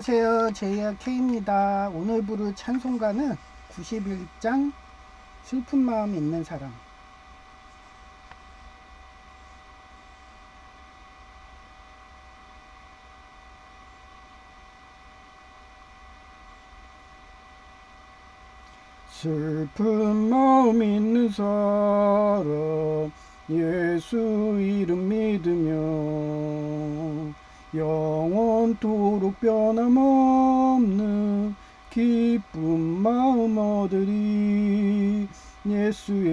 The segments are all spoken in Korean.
안녕하세요. 제이야 K입니다. 오늘 부를 찬송가는 91장 슬픈 마음 있는 사람. 슬픈 마음 있는 사람 예수 이름 믿으며 영원토록 변함없는 기쁜 마음 얻으리. 예수의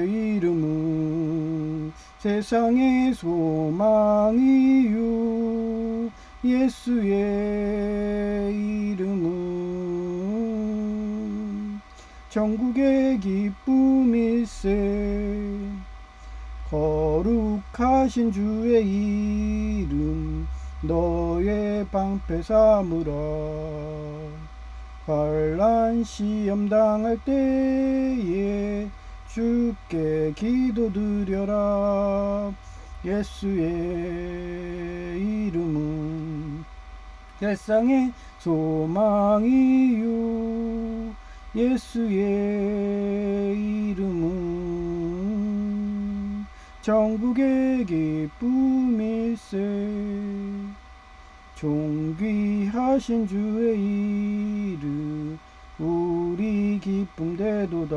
이름은 세상의 소망이요 예수의 이름은 천국의 기쁨일세. 거룩하신 주의 이름 너의 방패 삼으라. 환난 시험 당할 때에 주께 기도드려라. 예수의 이름은 세상의 소망이요 예수의 이름은 천국의 기쁨일세. 존귀하신 주의 이름 우리 기쁨 되도다.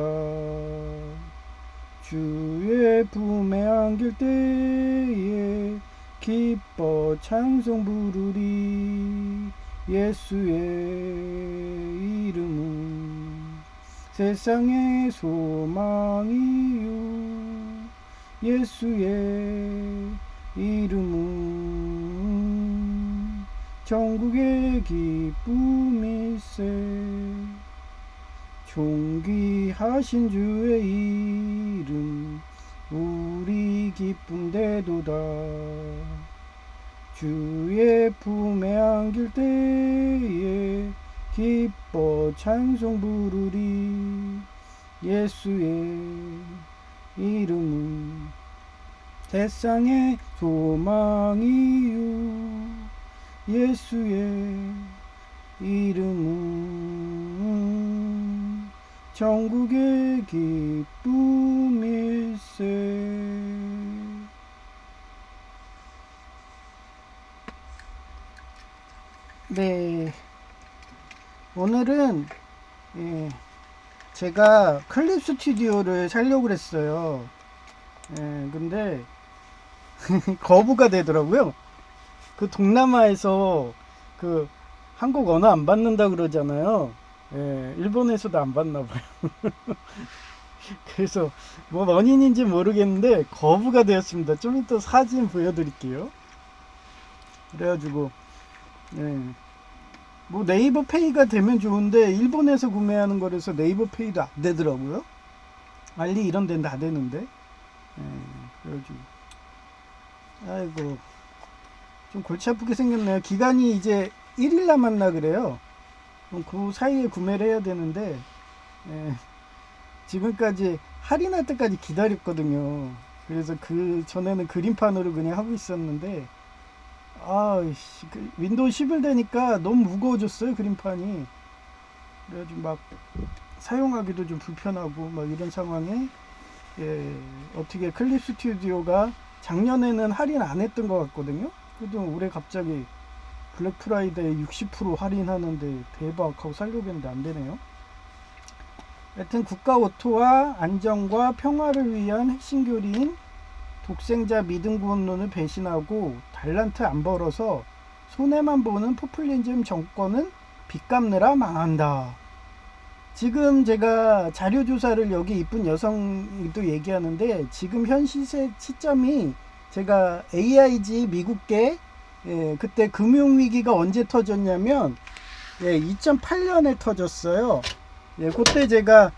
주의 품에 안길 때에 기뻐 찬송 부르리. 예수의 이름은 세상의 소망이요 예수의 이름은 천국의 기쁨일세. 존귀하신 주의 이름 우리 기쁨 되도다. 주의 품에 안길 때에 기뻐 찬송 부르리. 예수의 이름은 세상의 소망이요 예수의 이름은 천국의 기쁨일세. 네, 오늘은 제가 클립 스튜디오를 살려고 그랬어요. 근데 거부가 되더라고요. 그 동남아에서 그 한국 언어 안 받는다 그러잖아요. 일본에서도 안 받나 봐요. 그래서 뭐 원인인지 모르겠는데 거부가 되었습니다. 좀 이따 사진 보여드릴게요. 그래가지고 뭐 네이버 페이가 되면 좋은데 일본에서 구매하는 거라서 네이버 페이도 안 되더라고요. 알리 이런 데는 다 되는데. 그래가지고 아이고 좀 골치 아프게 생겼네요. 기간이 이제 1일 남았나 그래요. 그럼 그 사이에 구매를 해야 되는데 지금까지 할인할 때까지 기다렸거든요. 그래서 그 전에는 그림판으로 그냥 하고 있었는데 윈도우 11 되니까 너무 무거워졌어요 그림판이. 그래가지고 막 사용하기도 좀 불편하고 막 이런 상황에 어떻게 클립 스튜디오가 작년에는 할인 안 했던 것 같거든요. 그래도 올해 갑자기 블랙 프라이데이 60% 할인하는데 대박 하고 살려고 했는데 안 되네요. 하여튼 국가 오토와 안정과 평화를 위한 핵심 교리인 독생자 믿음 구원론을 배신하고 달란트 안 벌어서 손해만 보는 포퓰리즘 정권은 빚 갚느라 망한다. 지금 제가 자료조사를 여기 이쁜 여성도 얘기하는데 지금 현 시점이 제가 AIG 미국계 그때 금융위기가 언제 터졌냐면 2008년에 터졌어요. 그때 제가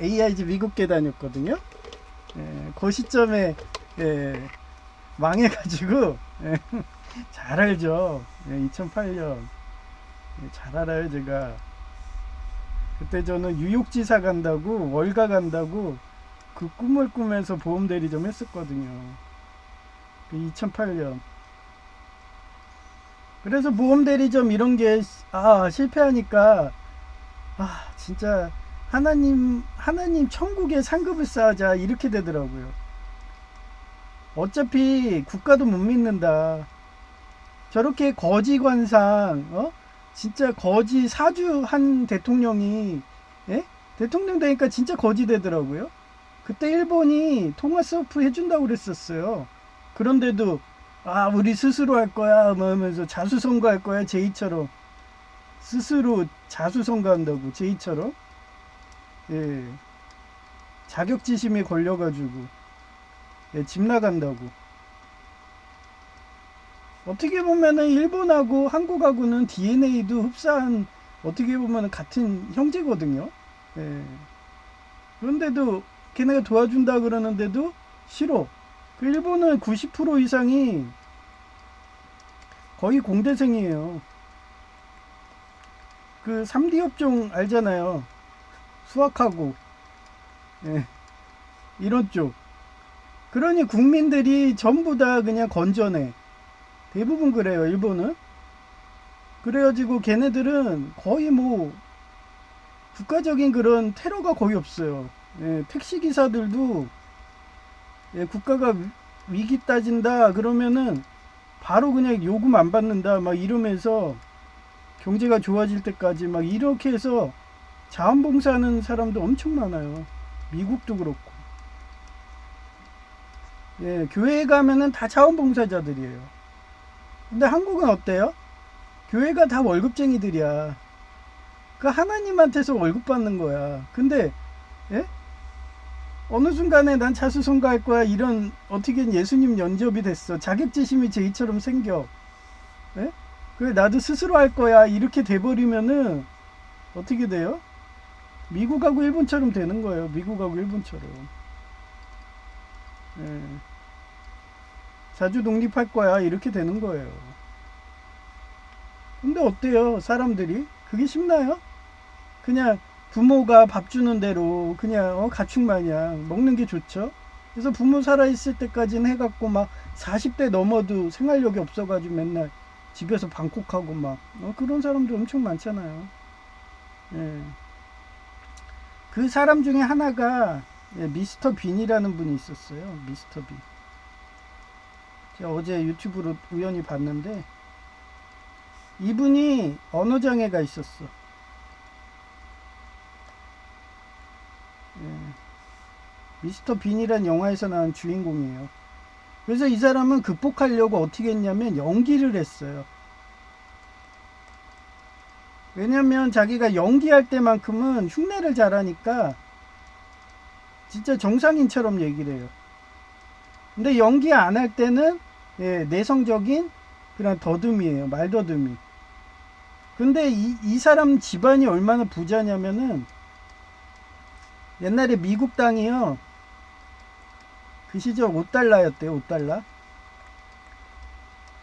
AIG 미국계 다녔거든요. 그 시점에 망해가지고 잘 알죠. 2008년 잘 알아요 제가. 그때 저는 뉴욕지사 간다고 월가 간다고 그 꿈을 꾸면서 보험 대리 좀 했었거든요. 2008년. 그래서 보험 대리점 이런 게 실패하니까 진짜 하나님 천국에 상급을 쌓자 이렇게 되더라고요. 어차피 국가도 못 믿는다. 저렇게 거지 관상, 진짜 거지 사주한 대통령이, 예? 대통령 되니까 진짜 거지 되더라고요. 그때 일본이 통화스오프 해준다고 그랬었어요. 그런데도, 우리 스스로 할 거야, 뭐 하면서 자수성가 할 거야, 제이처럼. 스스로 자수성가 한다고, 제이처럼. 예. 자격지심에 걸려가지고, 집 나간다고. 어떻게 보면은 일본하고 한국하고는 DNA도 흡사한, 어떻게 보면은 같은 형제거든요. 예. 그런데도 걔네가 도와준다 그러는데도 싫어. 그 일본은 90% 이상이 거의 공대생이에요. 그 3D 업종 알잖아요. 수학하고, 예. 이런 쪽. 그러니 국민들이 전부 다 그냥 건전해. 대부분 그래요, 일본은. 그래가지고 걔네들은 거의 뭐 국가적인 그런 테러가 거의 없어요. 예, 택시기사들도 국가가 위기 따진다 그러면은 바로 그냥 요금 안 받는다 막 이러면서 경제가 좋아질 때까지 막 이렇게 해서 자원봉사하는 사람도 엄청 많아요. 미국도 그렇고. 예, 교회에 가면은 다 자원봉사자들이에요. 근데 한국은 어때요? 교회가 다 월급쟁이들이야. 그 하나님한테서 월급 받는 거야. 근데 예? 어느 순간에 난 자수성가 할 거야. 이런 어떻게 예수님 연접이 됐어. 자격지심이 제이처럼 생겨. 예? 그래 나도 스스로 할 거야. 이렇게 돼버리면은 어떻게 돼요? 미국하고 일본처럼 되는 거예요. 미국하고 일본처럼. 예. 자주 독립할 거야. 이렇게 되는 거예요. 근데 어때요? 사람들이? 그게 쉽나요? 그냥 부모가 밥 주는 대로 그냥 가축 마냥 먹는 게 좋죠. 그래서 부모 살아있을 때까지는 해갖고 막 40대 넘어도 생활력이 없어가지고 맨날 집에서 방콕하고 막 그런 사람들 엄청 많잖아요. 예. 그 사람 중에 하나가 미스터 빈이라는 분이 있었어요. 미스터 빈. 제가 어제 유튜브로 우연히 봤는데 이분이 언어장애가 있었어. 예. 미스터 빈이란 영화에서 나온 주인공이에요. 그래서 이 사람은 극복하려고 어떻게 했냐면 연기를 했어요. 왜냐면 자기가 연기할 때만큼은 흉내를 잘하니까 진짜 정상인처럼 얘기를 해요. 근데 연기 안 할 때는 내성적인 그런 더듬이에요. 말더듬이. 근데 이 사람 집안이 얼마나 부자냐면은 옛날에 미국 땅이요. 그 시절 5달러였대요. 5달러.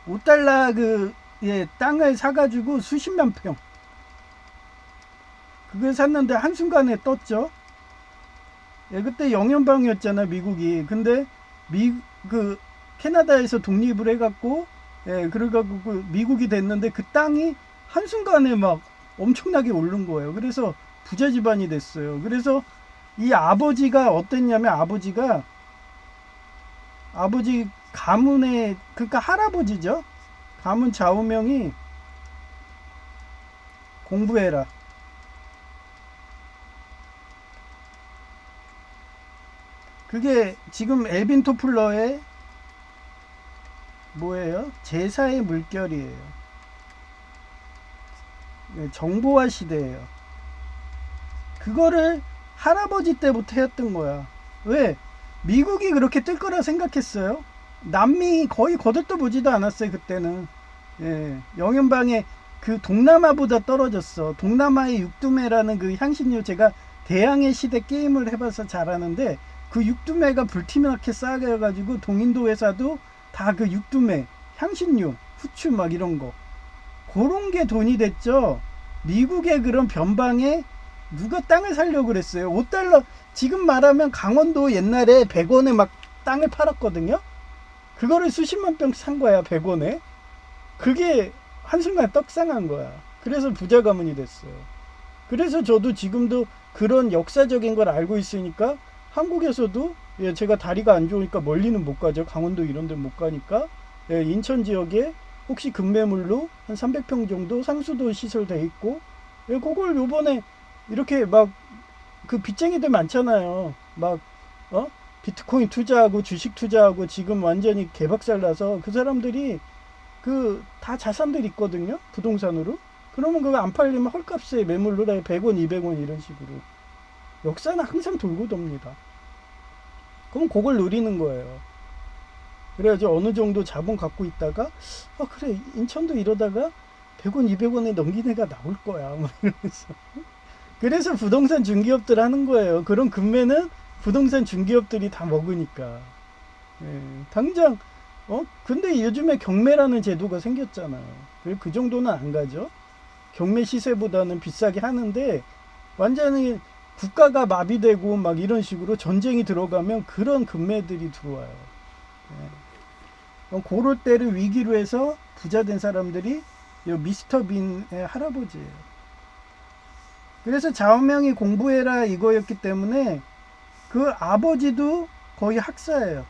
5달러 땅을 사가지고 수십만 평. 그걸 샀는데 한순간에 떴죠. 그때 영연방이었잖아, 미국이. 근데 캐나다에서 독립을 해갖고, 그래갖고 미국이 됐는데 그 땅이 한순간에 막 엄청나게 오른 거예요. 그래서 부자 집안이 됐어요. 그래서 이 아버지가 어땠냐면 아버지 가문의 그러니까 할아버지죠. 가문 좌우명이 공부해라. 그게 지금 엘빈 토플러의 뭐예요? 제사의 물결이에요. 정보화 시대예요. 그거를 할아버지 때부터 했던 거야. 왜? 미국이 그렇게 뜰 거라 생각했어요? 남미 거의 거들떠 보지도 않았어요. 그때는. 영연방에 그 동남아보다 떨어졌어. 동남아의 육두매라는 그 향신료, 제가 대항해 시대 게임을 해봐서 잘 아는데 그 육두매가 불티나게 싸게가지고 동인도 회사도 다 그 육두매 향신료 후추 막 이런 거 그런 게 돈이 됐죠. 미국의 그런 변방에 누가 땅을 살려고 그랬어요. 5달러 지금 말하면 강원도 옛날에 100원에 막 땅을 팔았거든요. 그거를 수십만 평 산 거야. 100원에. 그게 한순간 떡상한 거야. 그래서 부자 가문이 됐어요. 그래서 저도 지금도 그런 역사적인 걸 알고 있으니까 한국에서도 예, 제가 다리가 안 좋으니까 멀리는 못 가죠. 강원도 이런 데 못 가니까 예, 인천 지역에 혹시 급매물로 한 300평 정도 상수도 시설돼 있고 예, 그걸 요번에 이렇게 막 그 빚쟁이들 많잖아요. 막 비트코인 투자하고 주식 투자하고 지금 완전히 개박살 나서 그 사람들이 그 다 자산들 있거든요. 부동산으로. 그러면 그거 안 팔리면 헐값에 매물로 해 100원, 200원 이런 식으로. 역사는 항상 돌고 돕니다. 그럼 그걸 노리는 거예요. 그래야지 어느 정도 자본 갖고 있다가 그래 인천도 이러다가 100원, 200원에 넘긴 애가 나올 거야. 뭐 이러면서. 그래서 부동산 중개업들 하는 거예요. 그런 금매는 부동산 중개업들이 다 먹으니까. 예, 당장 근데 요즘에 경매라는 제도가 생겼잖아요. 그 정도는 안 가죠. 경매 시세보다는 비싸게 하는데 완전히 국가가 마비되고 막 이런 식으로 전쟁이 들어가면 그런 금매들이 들어와요. 예. 그럴 때를 위기로 해서 부자 된 사람들이 요 미스터 빈의 할아버지예요. 그래서 좌우명이 공부해라 이거였기 때문에 그 아버지도 거의 학사예요.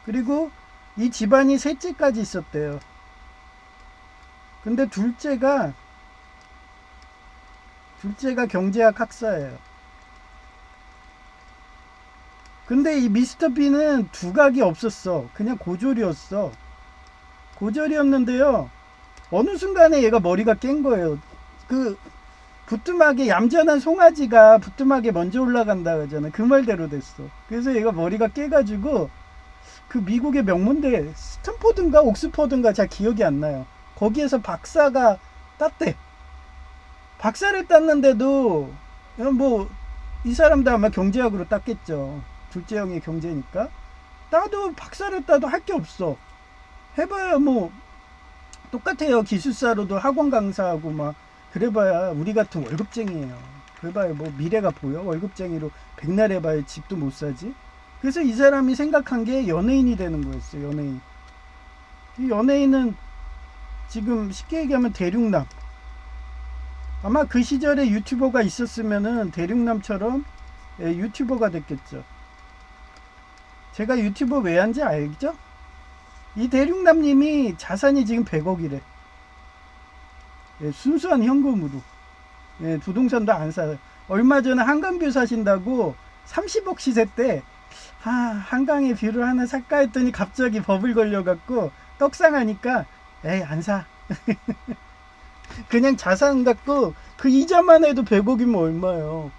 그리고 이 집안이 셋째까지 있었대요. 근데 둘째가 경제학 학사예요. 근데 이 미스터 B는 두각이 없었어. 그냥 고졸이었어. 고졸이었는데요. 어느 순간에 얘가 머리가 깬 거예요. 그 부뚜막에 얌전한 송아지가 부뚜막에 먼저 올라간다 그러잖아. 그 말대로 됐어. 그래서 얘가 머리가 깨가지고 그 미국의 명문대 스탠포드인가 옥스퍼드인가 잘 기억이 안 나요. 거기에서 박사가 땄대. 박사를 땄는데도 뭐 이 사람도 아마 경제학으로 땄겠죠. 둘째 형이 경제니까. 따도 박사를 따도 할 게 없어. 해봐야 뭐 똑같아요. 기술사로도 학원 강사하고 막 그래봐야 우리 같은 월급쟁이에요. 그래봐야 뭐 미래가 보여? 월급쟁이로 백날 해봐야 집도 못 사지. 그래서 이 사람이 생각한 게 연예인이 되는 거였어요. 연예인. 이 연예인은 지금 쉽게 얘기하면 대륙남. 아마 그 시절에 유튜버가 있었으면은 대륙남처럼 유튜버가 됐겠죠. 제가 유튜버 왜 한지 알죠? 이 대륙남님이 자산이 지금 100억이래. 순수한 현금으로. 부동산도 안 사요. 얼마 전에 한강뷰 사신다고 30억 시세 때 한강에 뷰를 하나 살까 했더니 갑자기 버블 걸려갖고 떡상하니까 에이 안 사. 그냥 자산 갖고 그 이자만 해도 100억이면 얼마예요.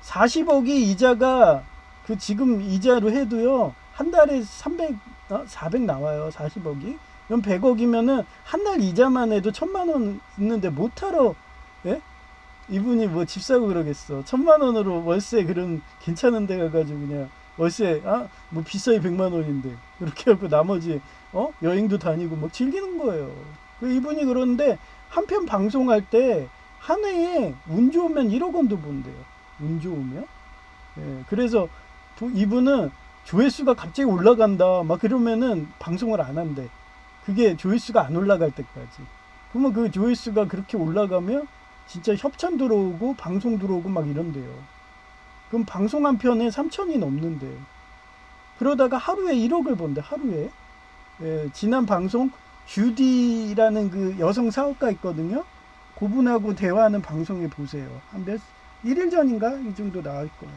40억이 이자가 그 지금 이자로 해도요 한 달에 400 나와요. 40억이. 그럼 100억이면은 한 달 이자만 해도 1000만원 있는데 못하러 이분이 뭐 집 사고 그러겠어. 1000만원으로 월세 그런 괜찮은 데 가가지고 그냥 월세 뭐 비싸야 100만원인데 그렇게 하고 나머지 여행도 다니고 막 즐기는 거예요. 이분이 그러는데 한편 방송할 때 한 해에 운 좋으면 1억 원도 번대요. 운 좋으면. 그래서 이분은 조회수가 갑자기 올라간다 막 그러면은 방송을 안 한대. 그게 조회수가 안 올라갈 때까지. 그러면 그 조회수가 그렇게 올라가면 진짜 협찬 들어오고 방송 들어오고 막 이런대요. 그럼 방송 한 편에 3천이 넘는데 그러다가 하루에 1억을 번대. 하루에. 지난 방송 주디라는 그 여성 사업가 있거든요. 그분하고 대화하는 방송에 보세요. 한 1일 전인가 이 정도 나올 거예요.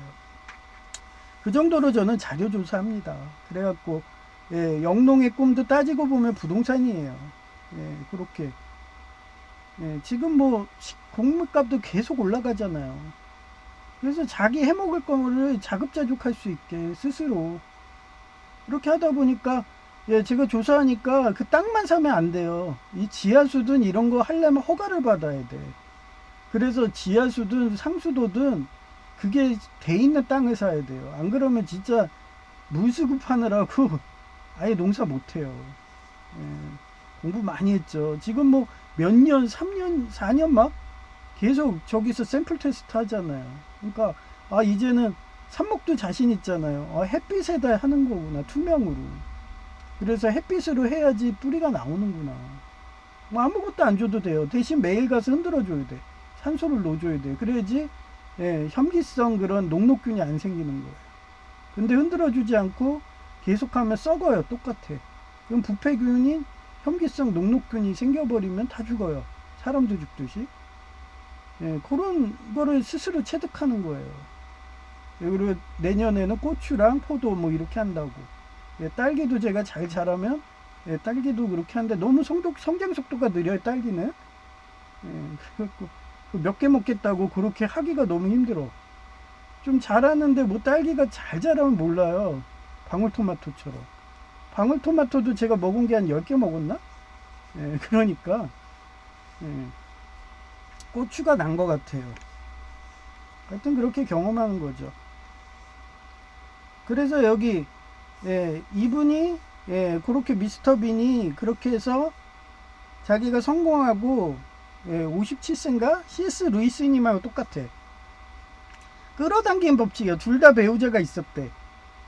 그 정도로 저는 자료 조사합니다. 그래갖고 영농의 꿈도 따지고 보면 부동산이에요. 그렇게. 지금 뭐 공물값도 계속 올라가잖아요. 그래서 자기 해먹을 거를 자급자족할 수 있게 스스로 이렇게 하다 보니까 제가 조사하니까 그 땅만 사면 안 돼요. 이 지하수든 이런 거 하려면 허가를 받아야 돼. 그래서 지하수든 상수도든 그게 돼 있는 땅을 사야 돼요. 안 그러면 진짜 물수급하느라고 아예 농사 못해요. 공부 많이 했죠. 지금 뭐 몇 년, 3년, 4년 막 계속 저기서 샘플 테스트 하잖아요. 그러니까 이제는 삽목도 자신 있잖아요. 햇빛에다 하는 거구나. 투명으로. 그래서 햇빛으로 해야지 뿌리가 나오는구나. 뭐 아무것도 안 줘도 돼요. 대신 매일 가서 흔들어 줘야 돼. 산소를 넣어줘야 돼. 그래야지 혐기성 그런 녹록균이 안 생기는 거예요. 근데 흔들어 주지 않고 계속하면 썩어요. 똑같아. 그럼 부패균이 혐기성 녹록균이 생겨버리면 다 죽어요. 사람도 죽듯이. 그런 거를 스스로 체득하는 거예요. 그리고 내년에는 고추랑 포도 뭐 이렇게 한다고. 딸기도 제가 잘 자라면 딸기도 그렇게 하는데 너무 성장 속도가 느려요. 딸기는. 그래갖고 몇 개 먹겠다고 그렇게 하기가 너무 힘들어. 좀 자라는데 뭐 딸기가 잘 자라면 몰라요. 방울토마토처럼. 방울토마토도 제가 먹은 게 한 10개 먹었나? 그러니까 고추가 난 것 같아요. 하여튼 그렇게 경험하는 거죠. 그래서 여기 이분이 그렇게 미스터 빈이 그렇게 해서 자기가 성공하고 57세인가? C.S. 루이스님하고 똑같아. 끌어당긴 법칙이야. 둘 다 배우자가 있었대.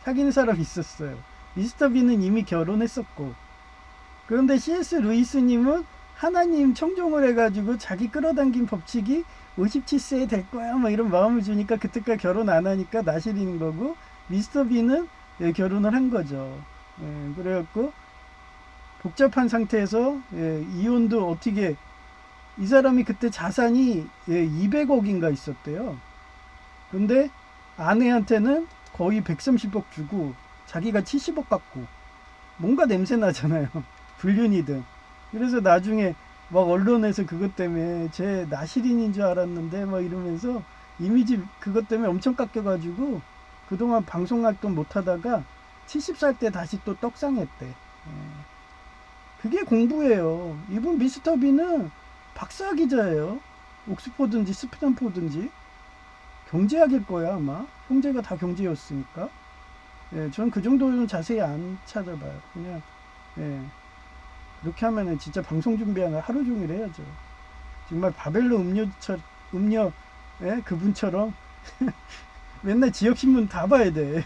사귀는 사람이 있었어요. 미스터 빈은 이미 결혼했었고. 그런데 C.S. 루이스님은 하나님 청종을 해가지고 자기 끌어당긴 법칙이 57세에 될 거야 뭐 이런 마음을 주니까 그때까지 결혼 안 하니까 나시리는 거고, 미스터 빈은 결혼을 한 거죠. 그래갖고 복잡한 상태에서 이혼도 어떻게, 이 사람이 그때 자산이 200억인가 있었대요. 근데 아내한테는 거의 130억 주고 자기가 70억 갖고, 뭔가 냄새 나잖아요. 불륜이든. 그래서 나중에 막 언론에서 그것 때문에 제 나시린인 줄 알았는데 막 이러면서 이미지 그것 때문에 엄청 깎여가지고 그동안 방송 활동 못 하다가 70살 때 다시 또 떡상했대. 그게 공부예요. 이분 미스터 빈은 박사 기자예요. 옥스퍼든지 스탠포든지. 경제학일 거야 아마. 형제가 다 경제였으니까. 전 그 정도는 자세히 안 찾아봐요. 그냥 그렇게 하면은 진짜 방송 준비하는 하루 종일 해야죠. 정말 바벨론 음료 그분처럼 맨날 지역신문 다 봐야 돼.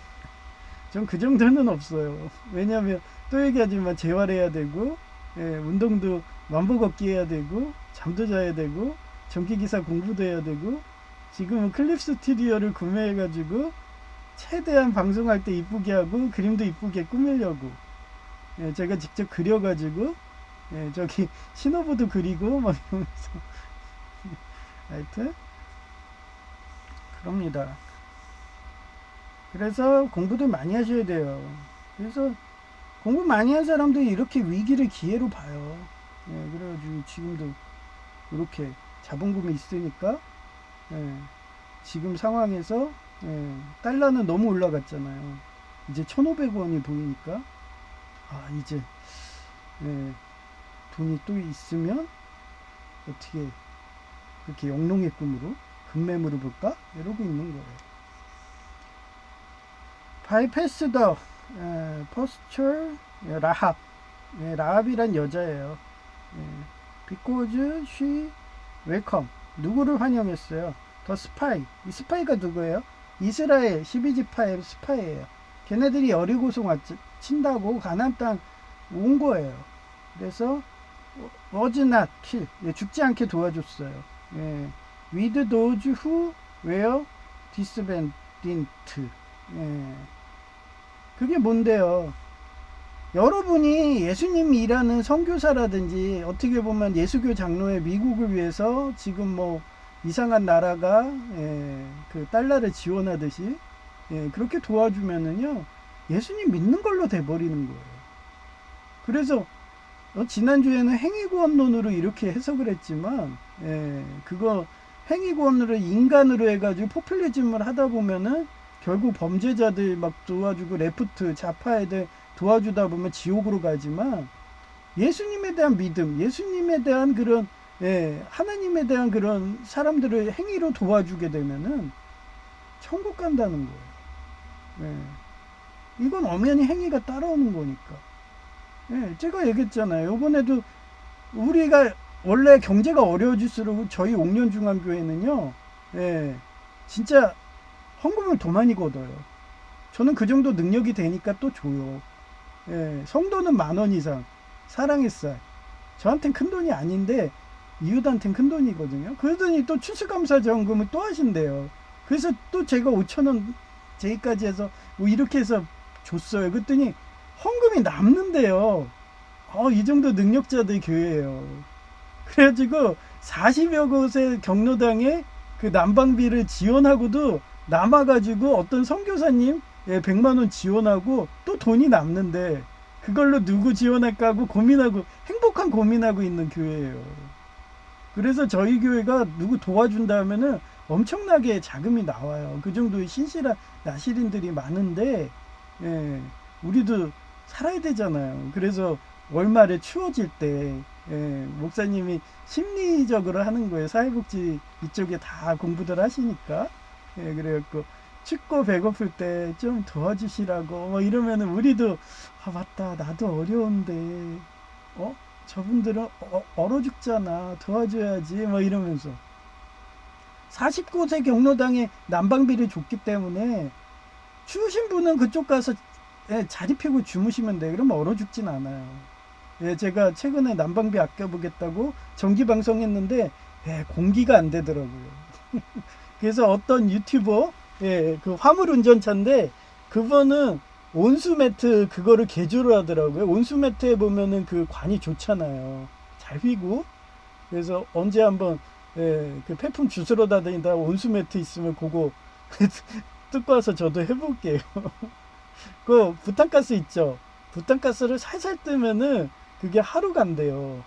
전 그 정도는 없어요. 왜냐하면 또 얘기하지만 재활해야 되고, 운동도 만보 걷기 해야 되고, 잠도 자야 되고, 전기기사 공부도 해야 되고, 지금은 클립 스튜디오를 구매해가지고 최대한 방송할 때 이쁘게 하고 그림도 이쁘게 꾸미려고 제가 직접 그려가지고 저기 신호부도 그리고 막 이러면서 하여튼 그럽니다. 그래서 공부도 많이 하셔야 돼요. 그래서 공부 많이 한 사람들이 이렇게 위기를 기회로 봐요. 그래가지고 지금도 이렇게 자본금이 있으니까 지금 상황에서 달러는 너무 올라갔잖아요. 이제 1,500원이 보이니까 이제 돈이 또 있으면 어떻게 그렇게 영롱의 꿈으로 금매물을 볼까? 이러고 있는 거예요. 바이패스 더 포스처 라합. 라합이란 여자예요. because she welcome. 누구를 환영했어요? 더 스파이. 이 스파이가 누구예요? 이스라엘 12지파의 스파이예요. 걔네들이 여리고성 친다고 가나안 땅 온 거예요. 그래서 was not kill. 죽지 않게 도와줬어요. with those who were disobedient. 그게 뭔데요? 여러분이 예수님이 일하는 선교사라든지 어떻게 보면 예수교 장로의 미국을 위해서 지금 뭐 이상한 나라가 그 달러를 지원하듯이 그렇게 도와주면은요, 예수님 믿는 걸로 돼버리는 거예요. 그래서 지난주에는 행위구원론으로 이렇게 해석을 했지만 그거 행위구원으로 인간으로 해가지고 포퓰리즘을 하다 보면은 결국 범죄자들 막 도와주고 레프트 좌파 애들 도와주다 보면 지옥으로 가지만, 예수님에 대한 믿음, 예수님에 대한 그런 하나님에 대한 그런 사람들을 행위로 도와주게 되면은 천국 간다는 거예요. 이건 엄연히 행위가 따라오는 거니까. 제가 얘기했잖아요. 이번에도 우리가 원래 경제가 어려워질수록 저희 옥년중앙교회는요, 진짜 헌금을 더 많이 걷어요. 저는 그 정도 능력이 되니까 또 줘요. 성도는 10,000원 이상, 사랑의 쌀. 저한텐 큰 돈이 아닌데 이웃한텐 큰 돈이거든요. 그러더니 또 추수감사 지원금을 또 하신대요. 그래서 또 제가 5,000원 제기까지 해서 뭐 이렇게 해서 줬어요. 그랬더니 헌금이 남는데요. 이 정도 능력자들 교회예요. 그래가지고 40여 곳의 경로당에 그 난방비를 지원하고도 남아가지고 어떤 선교사님 100만 원 지원하고 또 돈이 남는데 그걸로 누구 지원할까 하고 고민하고 행복한 고민하고 있는 교회예요. 그래서 저희 교회가 누구 도와준다 하면은 엄청나게 자금이 나와요. 그 정도의 신실한 나시린들이 많은데 우리도 살아야 되잖아요. 그래서 월말에 추워질 때 목사님이 심리적으로 하는 거예요. 사회복지 이쪽에 다 공부들 하시니까 그래갖고 춥고 배고플 때 좀 도와주시라고 뭐 이러면은 우리도 맞다 나도 어려운데 저분들은 얼어 죽잖아 도와줘야지 뭐 이러면서 40곳의 경로당에 난방비를 줬기 때문에 추우신 분은 그쪽 가서 자리 펴고 주무시면 돼. 그러면 얼어 죽진 않아요. 제가 최근에 난방비 아껴보겠다고 전기방송 했는데 공기가 안 되더라고요. 그래서 어떤 유튜버 그 화물운전차인데 그분은 온수매트 그거를 개조를 하더라고요. 온수매트에 보면은 그 관이 좋잖아요. 잘 휘고. 그래서 언제 한번 그 폐품 주스러 다니다 온수매트 있으면 그거 뜯고 와서 저도 해볼게요. 그 부탄가스 있죠. 부탄가스를 살살 뜨면은 그게 하루 간대요.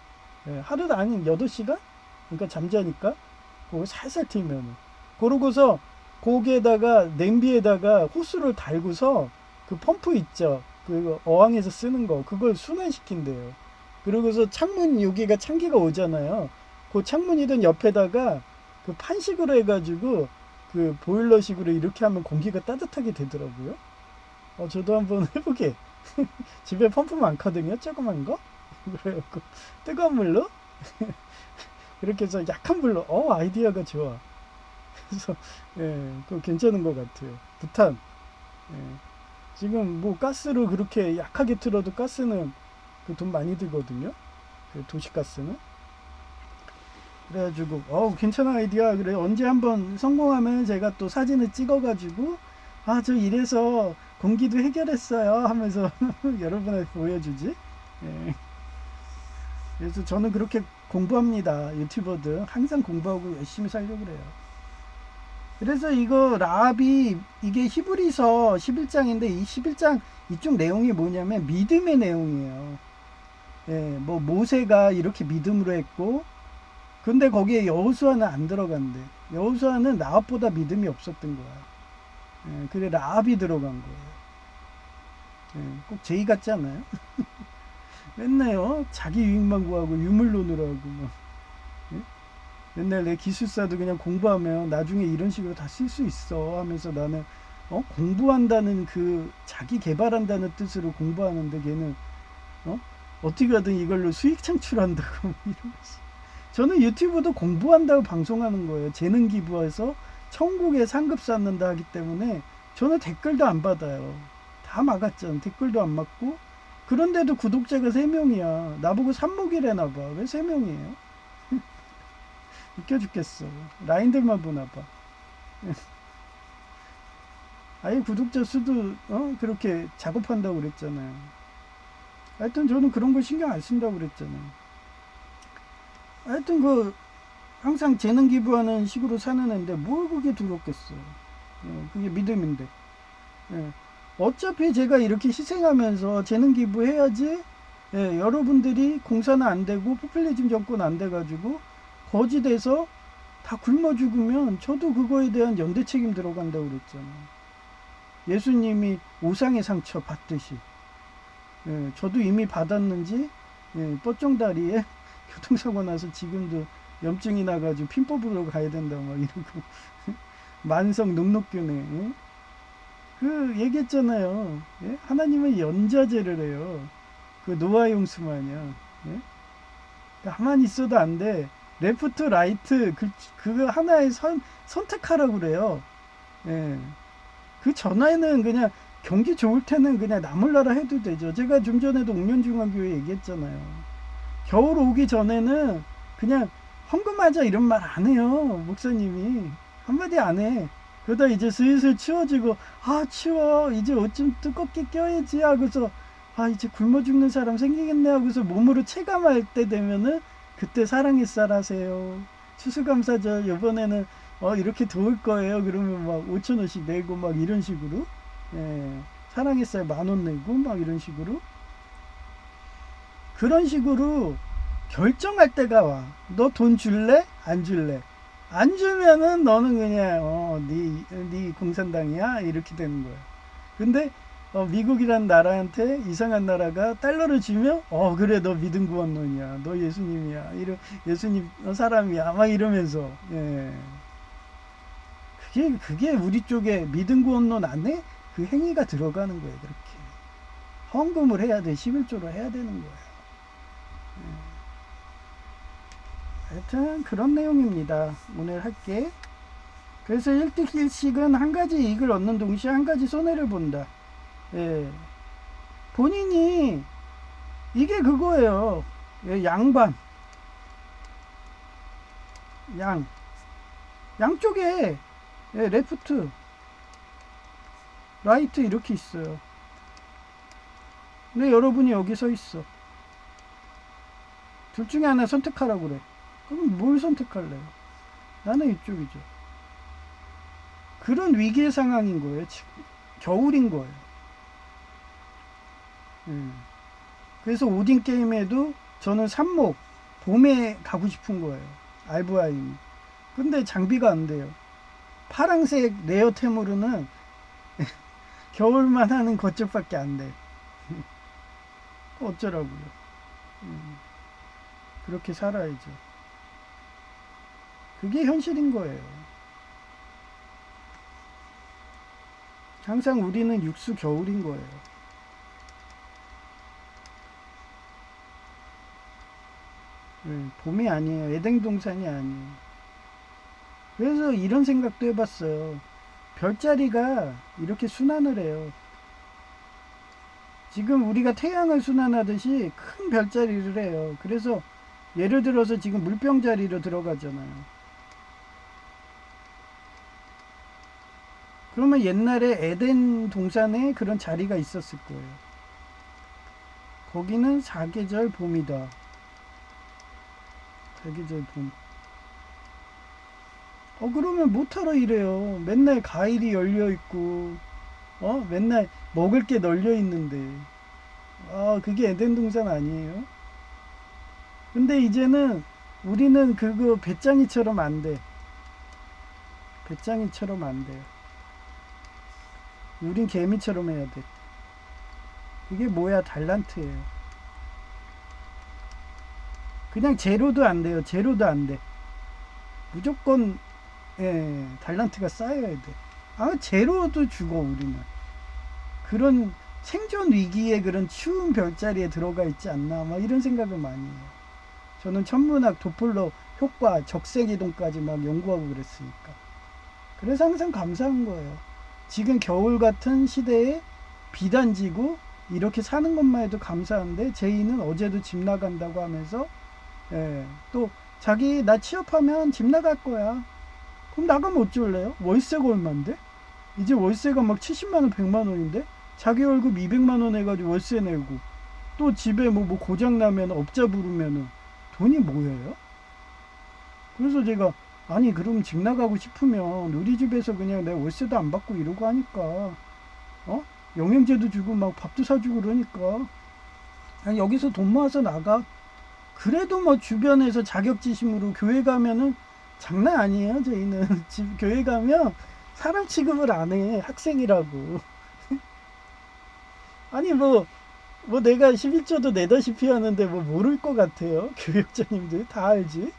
하루도 아닌 8시간? 그러니까 잠자니까 그거 살살 틀면은 그러고서 거기에다가 냄비에다가 호스를 달고서 그 펌프 있죠. 그 어항에서 쓰는 거 그걸 순환시킨대요. 그러고서 창문 여기가 찬기가 오잖아요. 그 창문이든 옆에다가 그 판식으로 해가지고 그 보일러식으로 이렇게 하면 공기가 따뜻하게 되더라고요. 저도 한번 해보게. 집에 펌프 많거든요. 조그만 거. 그래갖고 뜨거운 물로 이렇게 해서 약한 불로 아이디어가 좋아. 그래서 그거 괜찮은 것 같아요. 부탄 지금 뭐 가스로 그렇게 약하게 틀어도 가스는 그 돈 많이 들거든요. 그 도시가스는. 그래가지고 괜찮은 아이디어. 그래 언제 한번 성공하면 제가 또 사진을 찍어가지고 저 이래서 공기도 해결했어요 하면서 여러분한테 보여주지. 그래서 저는 그렇게 공부합니다. 유튜버들 항상 공부하고 열심히 살려고 그래요. 그래서 이거 라합이 이게 히브리서 11장인데 이 11장 이쪽 내용이 뭐냐면 믿음의 내용이에요. 뭐 모세가 이렇게 믿음으로 했고 근데 거기에 여호수아는 안 들어간대. 여호수아는 라합보다 믿음이 없었던 거야. 그래 라합이 들어간 거예요. 꼭 제의 같지 않아요? 맨날 자기 유익만 구하고 유물론으로 하고 막. 맨날 내 기술사도 그냥 공부하면 나중에 이런 식으로 다 쓸 수 있어 하면서 나는 공부한다는 그 자기 개발한다는 뜻으로 공부하는데 걔는 어떻게 하든 이걸로 수익 창출한다고 이러면서. 저는 유튜브도 공부한다고 방송하는 거예요. 재능 기부해서 천국에 상급 쌓는다 하기 때문에 저는 댓글도 안 받아요. 다 막았잖아. 댓글도 안 맞고. 그런데도 구독자가 3명이야. 나보고 삽목이래나 봐. 왜 3명이에요? 웃겨 죽겠어. 라인들만 보나 봐. 아예 구독자 수도 그렇게 작업한다고 그랬잖아요. 하여튼 저는 그런 거 신경 안 쓴다고 그랬잖아요. 하여튼 항상 재능 기부하는 식으로 사는 애인데 뭘 그게 두렵겠어. 그게 믿음인데. 어차피 제가 이렇게 희생하면서 재능 기부해야지 여러분들이 공사는 안 되고 포퓰리즘 정권 안 돼가지고 거지돼서 다 굶어 죽으면 저도 그거에 대한 연대 책임 들어간다고 그랬잖아요. 예수님이 오상의 상처 받듯이 저도 이미 받았는지 뻗정다리에 교통사고 나서 지금도 염증이 나가지고 핀 뽑으러 가야 된다 막 이러고 만성 녹록균에 그 얘기했잖아요. 하나님은 연자제를 해요. 그 노아 용수 마냥 가만히 있어도 안 돼. 레프트 라이트 그거 하나의 선택하라고 그래요. 그 전에는 그냥 경기 좋을 때는 그냥 나몰라라 해도 되죠. 제가 좀 전에도 옥년중앙교회 얘기했잖아요. 겨울 오기 전에는 그냥 헌금하자 이런 말 안 해요. 목사님이 한마디 안 해. 그러다 이제 슬슬 추워지고, 아 추워, 이제 옷 좀 두껍게 껴야지 하고서, 아 이제 굶어 죽는 사람 생기겠네 하고서 몸으로 체감할 때 되면은 그때 사랑의 쌀 하세요. 추수감사절 이번에는 이렇게 더울 거예요. 그러면 막 5,000원씩 내고 막 이런 식으로, 예, 사랑의 쌀 10,000원 내고 막 이런 식으로, 그런 식으로 결정할 때가 와. 너 돈 줄래? 안 줄래? 안 주면은 너는 그냥 네 공산당이야 이렇게 되는 거야. 근데 미국이란 나라한테 이상한 나라가 달러를 주면 그래 너 믿음 구원론이야, 너 예수님이야, 이러 예수님 사람이야 막 이러면서, 예. 그게 우리 쪽에 믿음 구원론 안에 그 행위가 들어가는 거예요. 그렇게 헌금을 해야 돼, 11조로 해야 되는 거예요. 예. 하여튼 그런 내용입니다. 오늘 할게. 그래서 1득1식은 한 가지 이익을 얻는 동시에 한 가지 손해를 본다. 예. 본인이 이게 그거예요. 예, 양반. 양쪽에, 예, 레프트, 라이트 이렇게 있어요. 근데 여러분이 여기 서 있어. 둘 중에 하나 선택하라고 그래. 그럼 뭘 선택할래요? 나는 이쪽이죠. 그런 위기의 상황인 거예요. 지금 겨울인 거예요. 그래서 오딘 게임에도 저는 삽목 봄에 가고 싶은 거예요. 알브하임. 근데 장비가 안 돼요. 파랑색 레어템으로는 겨울만 하는 것쪽밖에 안 돼. 어쩌라고요. 그렇게 살아야죠. 그게 현실인 거예요. 항상 우리는 육수 겨울인 거예요. 봄이 아니에요. 에덴 동산이 아니에요. 그래서 이런 생각도 해봤어요. 별자리가 이렇게 순환을 해요. 지금 우리가 태양을 순환하듯이 큰 별자리를 해요. 그래서 예를 들어서 지금 물병자리로 들어가잖아요. 그러면 옛날에 에덴 동산에 그런 자리가 있었을 거예요. 거기는 사계절 봄이다. 사계절 봄. 그러면 못하러 이래요. 맨날 과일이 열려있고, 맨날 먹을 게 널려있는데. 그게 에덴 동산 아니에요? 근데 이제는 우리는 그거 배짱이처럼 안 돼. 배짱이처럼 안 돼요. 우린 개미처럼 해야 돼. 이게 뭐야? 달란트예요. 그냥 제로도 안 돼요. 제로도 안 돼. 무조건, 예, 달란트가 쌓여야 돼. 제로도 죽어 우리는. 그런 생존 위기에 그런 추운 별자리에 들어가 있지 않나 막 이런 생각을 많이 해요. 저는 천문학 도플러 효과 적색이동까지 막 연구하고 그랬으니까. 그래서 항상 감사한 거예요. 지금 겨울 같은 시대에 비단지고 이렇게 사는 것만 해도 감사한데, 제이는 어제도 집 나간다고 하면서, 예, 또 자기 나 취업하면 집 나갈 거야. 그럼 나가면 어쩔래요? 월세가 얼만데? 이제 월세가 막 70만원 100만원인데 자기 월급 200만원 해가지고 월세 내고, 또 집에 뭐 고장 나면 업자 부르면은 돈이 뭐예요? 그래서 제가, 아니 그럼 집 나가고 싶으면 우리 집에서 그냥 내가 월세도 안 받고 이러고 하니까, 영양제도 주고 막 밥도 사주고 그러니까 그냥 여기서 돈 모아서 나가. 그래도 뭐 주변에서 자격지심으로 교회 가면은 장난 아니에요. 저희는 교회 가면 사람 취급을 안 해. 학생이라고. 아니 뭐 내가 11조도 내다시피 하는데 뭐 모를 것 같아요. 교육자님들 다 알지.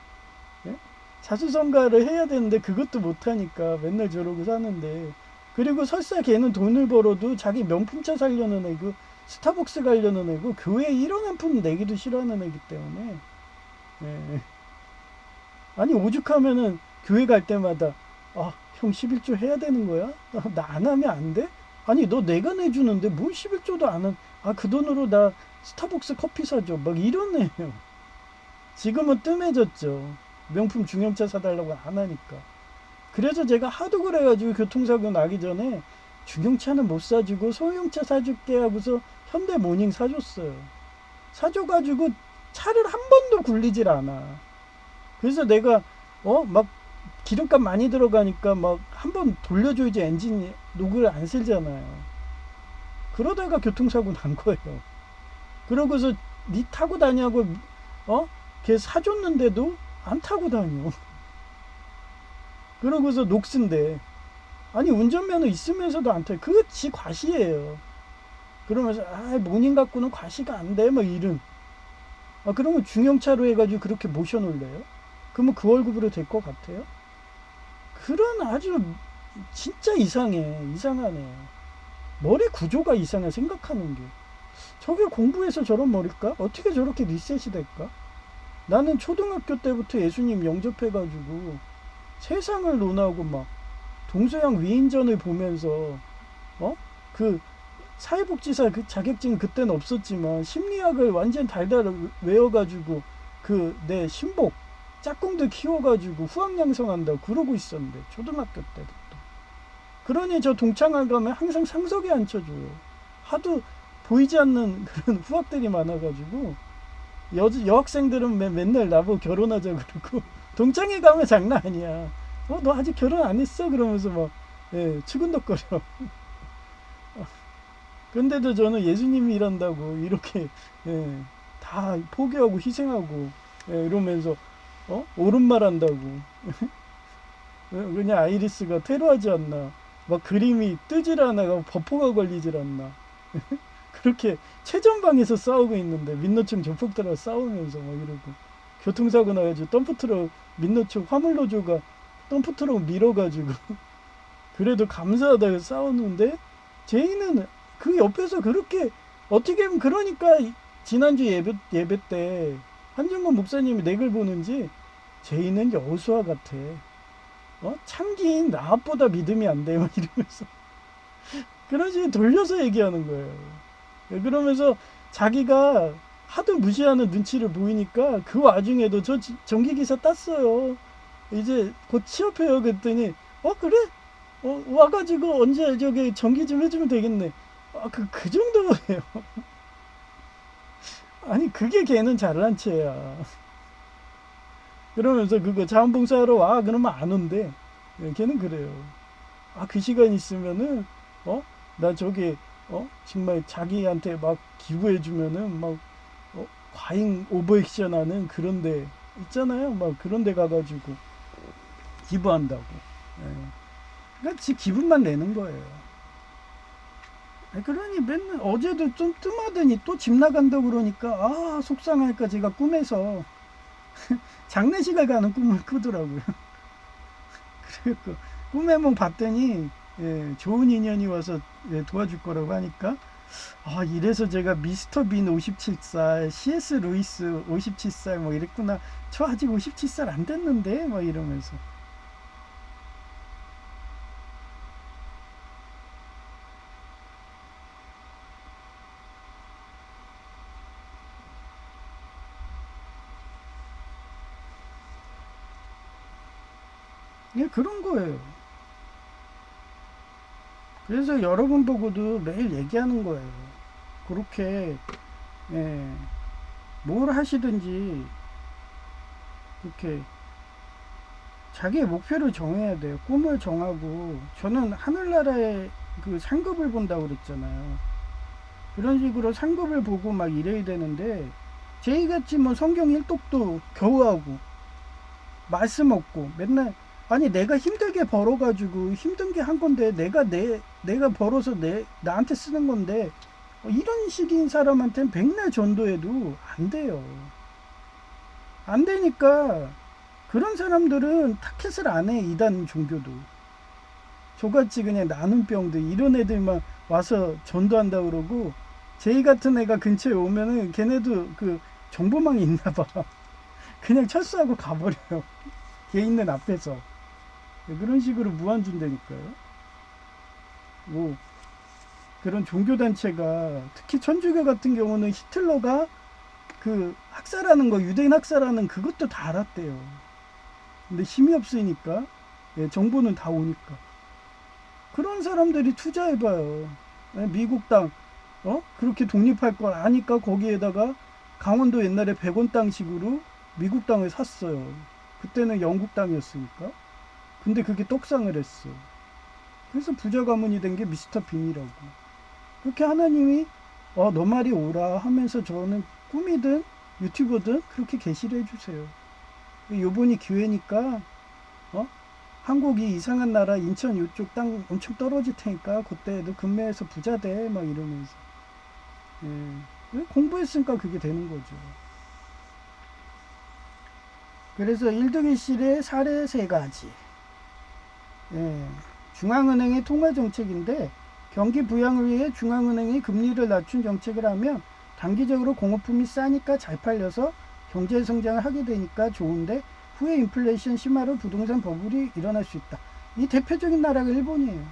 예? 자수성가를 해야 되는데 그것도 못하니까 맨날 저러고 사는데, 그리고 설사 걔는 돈을 벌어도 자기 명품차 살려는 애고 스타벅스 가려는 애고 교회 1원 한 푼 내기도 싫어하는 애기 때문에, 예. 아니 오죽하면은 교회 갈 때마다 형 11조 해야 되는 거야? 나 안 하면 안 돼? 아니 너 내가 내주는데 뭘 11조도 안 한, 그 돈으로 나 스타벅스 커피 사줘 막 이런 애요. 지금은 뜸해졌죠. 명품 중형차 사달라고 안 하니까. 그래서 제가 하도 그래가지고 교통사고 나기 전에 중형차는 못 사주고 소형차 사줄게 하고서 현대 모닝 사줬어요. 사줘가지고 차를 한 번도 굴리질 않아. 그래서 내가 막 기름값 많이 들어가니까 막 한 번 돌려줘야지 엔진 녹을 안 쓸잖아요. 그러다가 교통사고 난 거예요. 그러고서 니 타고 다냐고 걔 사줬는데도 안 타고 다녀. 그러고서 녹슨데 아니 운전면허 있으면서도 안 타요. 그거 지 과시예요. 그러면서 모닝 갖고는 과시가 안 돼 뭐 이런. 그러면 중형차로 해가지고 그렇게 모셔놓을래요? 그러면 그 월급으로 될 것 같아요? 그런 아주 진짜 이상하네. 머리 구조가 이상해. 생각하는 게 저게 공부해서 저런 머리일까? 어떻게 저렇게 리셋이 될까? 나는 초등학교 때부터 예수님 영접해가지고 세상을 논하고 막 동서양 위인전을 보면서 그 사회복지사 그 자격증 그때는 없었지만 심리학을 완전 달달 외워가지고 그 내 신복 짝꿍들 키워가지고 후학양성한다고 그러고 있었는데 초등학교 때부터. 그러니 저 동창회 가면 항상 상석에 앉혀줘요. 하도 보이지 않는 그런 후학들이 많아가지고 여학생들은 맨날 나보고 결혼하자 그러고 동창회 가면 장난 아니야. 너 아직 결혼 안 했어? 그러면서 막 치근덕거려. 근데도 저는 예수님이 일한다고 이렇게 다 포기하고 희생하고 이러면서 옳은 말 한다고. 그냥 아이리스가 테러하지 않나, 막 그림이 뜨질 않아, 버퍼가 걸리질 않나. 그렇게 최전방에서 싸우고 있는데 민노총 조폭들하고 싸우면서 막 이러고 교통사고 나가지고 덤프트럭 민노총 화물노조가 덤프트럭 밀어가지고 그래도 감사하다고 싸우는데 제이는 그 옆에서 그렇게 어떻게 하면 그러니까 지난주 예배 때 한정건 목사님이 내 글 보는지 제이는 여호수아 같아. 참기인 라합보다 믿음이 안 돼. 막 이러면서 그런 식으로 돌려서 얘기하는 거예요. 그러면서 자기가 하도 무시하는 눈치를 보이니까 그 와중에도 저 전기기사 땄어요. 이제 곧 취업해요. 그랬더니 그래? 와가지고 언제 저기 전기 좀 해주면 되겠네. 그 정도예요. 아니 그게 걔는 잘난 체야. 그러면서 그거 자원봉사하러 와 그러면 안 온대. 걔는 그래요. 그 시간 있으면은 나 저기 정말 자기한테 막 기부해 주면은 막 과잉 오버액션 하는 그런 데 있잖아요. 막 그런 데 가가지고 기부한다고. 그러니까 지 기분만 내는 거예요. 그러니 맨날 어제도 좀 뜸하더니 또 집 나간다고 그러니까 속상하니까 제가 꿈에서 장례식을 가는 꿈을 꾸더라고요. 그래서 꿈에 한번 봤더니 좋은 인연이 와서 도와줄 거라고 하니까 이래서 제가 미스터 빈 57살, CS 루이스 57살 뭐 이랬구나. 저 아직 57살 안 됐는데 막 이러면서. 그런 거예요. 그래서 여러분 보고도 매일 얘기하는 거예요. 그렇게 뭘 하시든지 이렇게 자기의 목표를 정해야 돼요. 꿈을 정하고 저는 하늘나라에 그 상급을 본다고 그랬잖아요. 그런 식으로 상급을 보고 막 이래야 되는데 제이같이 뭐 성경 1독도 겨우 하고 말씀 없고 맨날 아니 내가 힘들게 벌어가지고 힘든 게 한 건데 내가 벌어서 나한테 쓰는 건데 이런 식인 사람한테는 백날 전도해도 안 돼요. 안 되니까 그런 사람들은 타켓을 안 해. 이단 종교도 저같이 그냥 나눈 병들 이런 애들만 와서 전도한다 그러고 제이 같은 애가 근처에 오면은 걔네도 그 정보망이 있나 봐. 그냥 철수하고 가버려요. 걔 있는 앞에서. 그런 식으로 무한준다니까요. 뭐 그런 종교단체가 특히 천주교 같은 경우는 히틀러가 그 학살하는 거, 유대인 학살하는 그것도 다 알았대요. 근데 힘이 없으니까, 예, 정보는 다 오니까. 그런 사람들이 투자해봐요. 예, 미국 땅, 그렇게 독립할 걸 아니까 거기에다가 강원도 옛날에 100원 땅식으로 미국 땅을 샀어요. 그때는 영국 땅이었으니까. 근데 그게 떡상을 했어. 그래서 부자 가문이 된 게 미스터 빈이라고. 그렇게 하나님이 너 말이 옳아 하면서 저는 꿈이든 유튜브든 그렇게 계시를 해주세요. 요번이 기회니까 한국이 이상한 나라 인천 이쪽 땅 엄청 떨어질 테니까 그때도 금매해서 부자 돼 막 이러면서 공부했으니까 그게 되는 거죠. 그래서 1등1실의 사례 3가지. 중앙은행의 통화정책인데 경기 부양을 위해 중앙은행이 금리를 낮춘 정책을 하면 단기적으로 공업품이 싸니까 잘 팔려서 경제 성장을 하게 되니까 좋은데 후에 인플레이션 심화로 부동산 버블이 일어날 수 있다. 이 대표적인 나라가 일본이에요.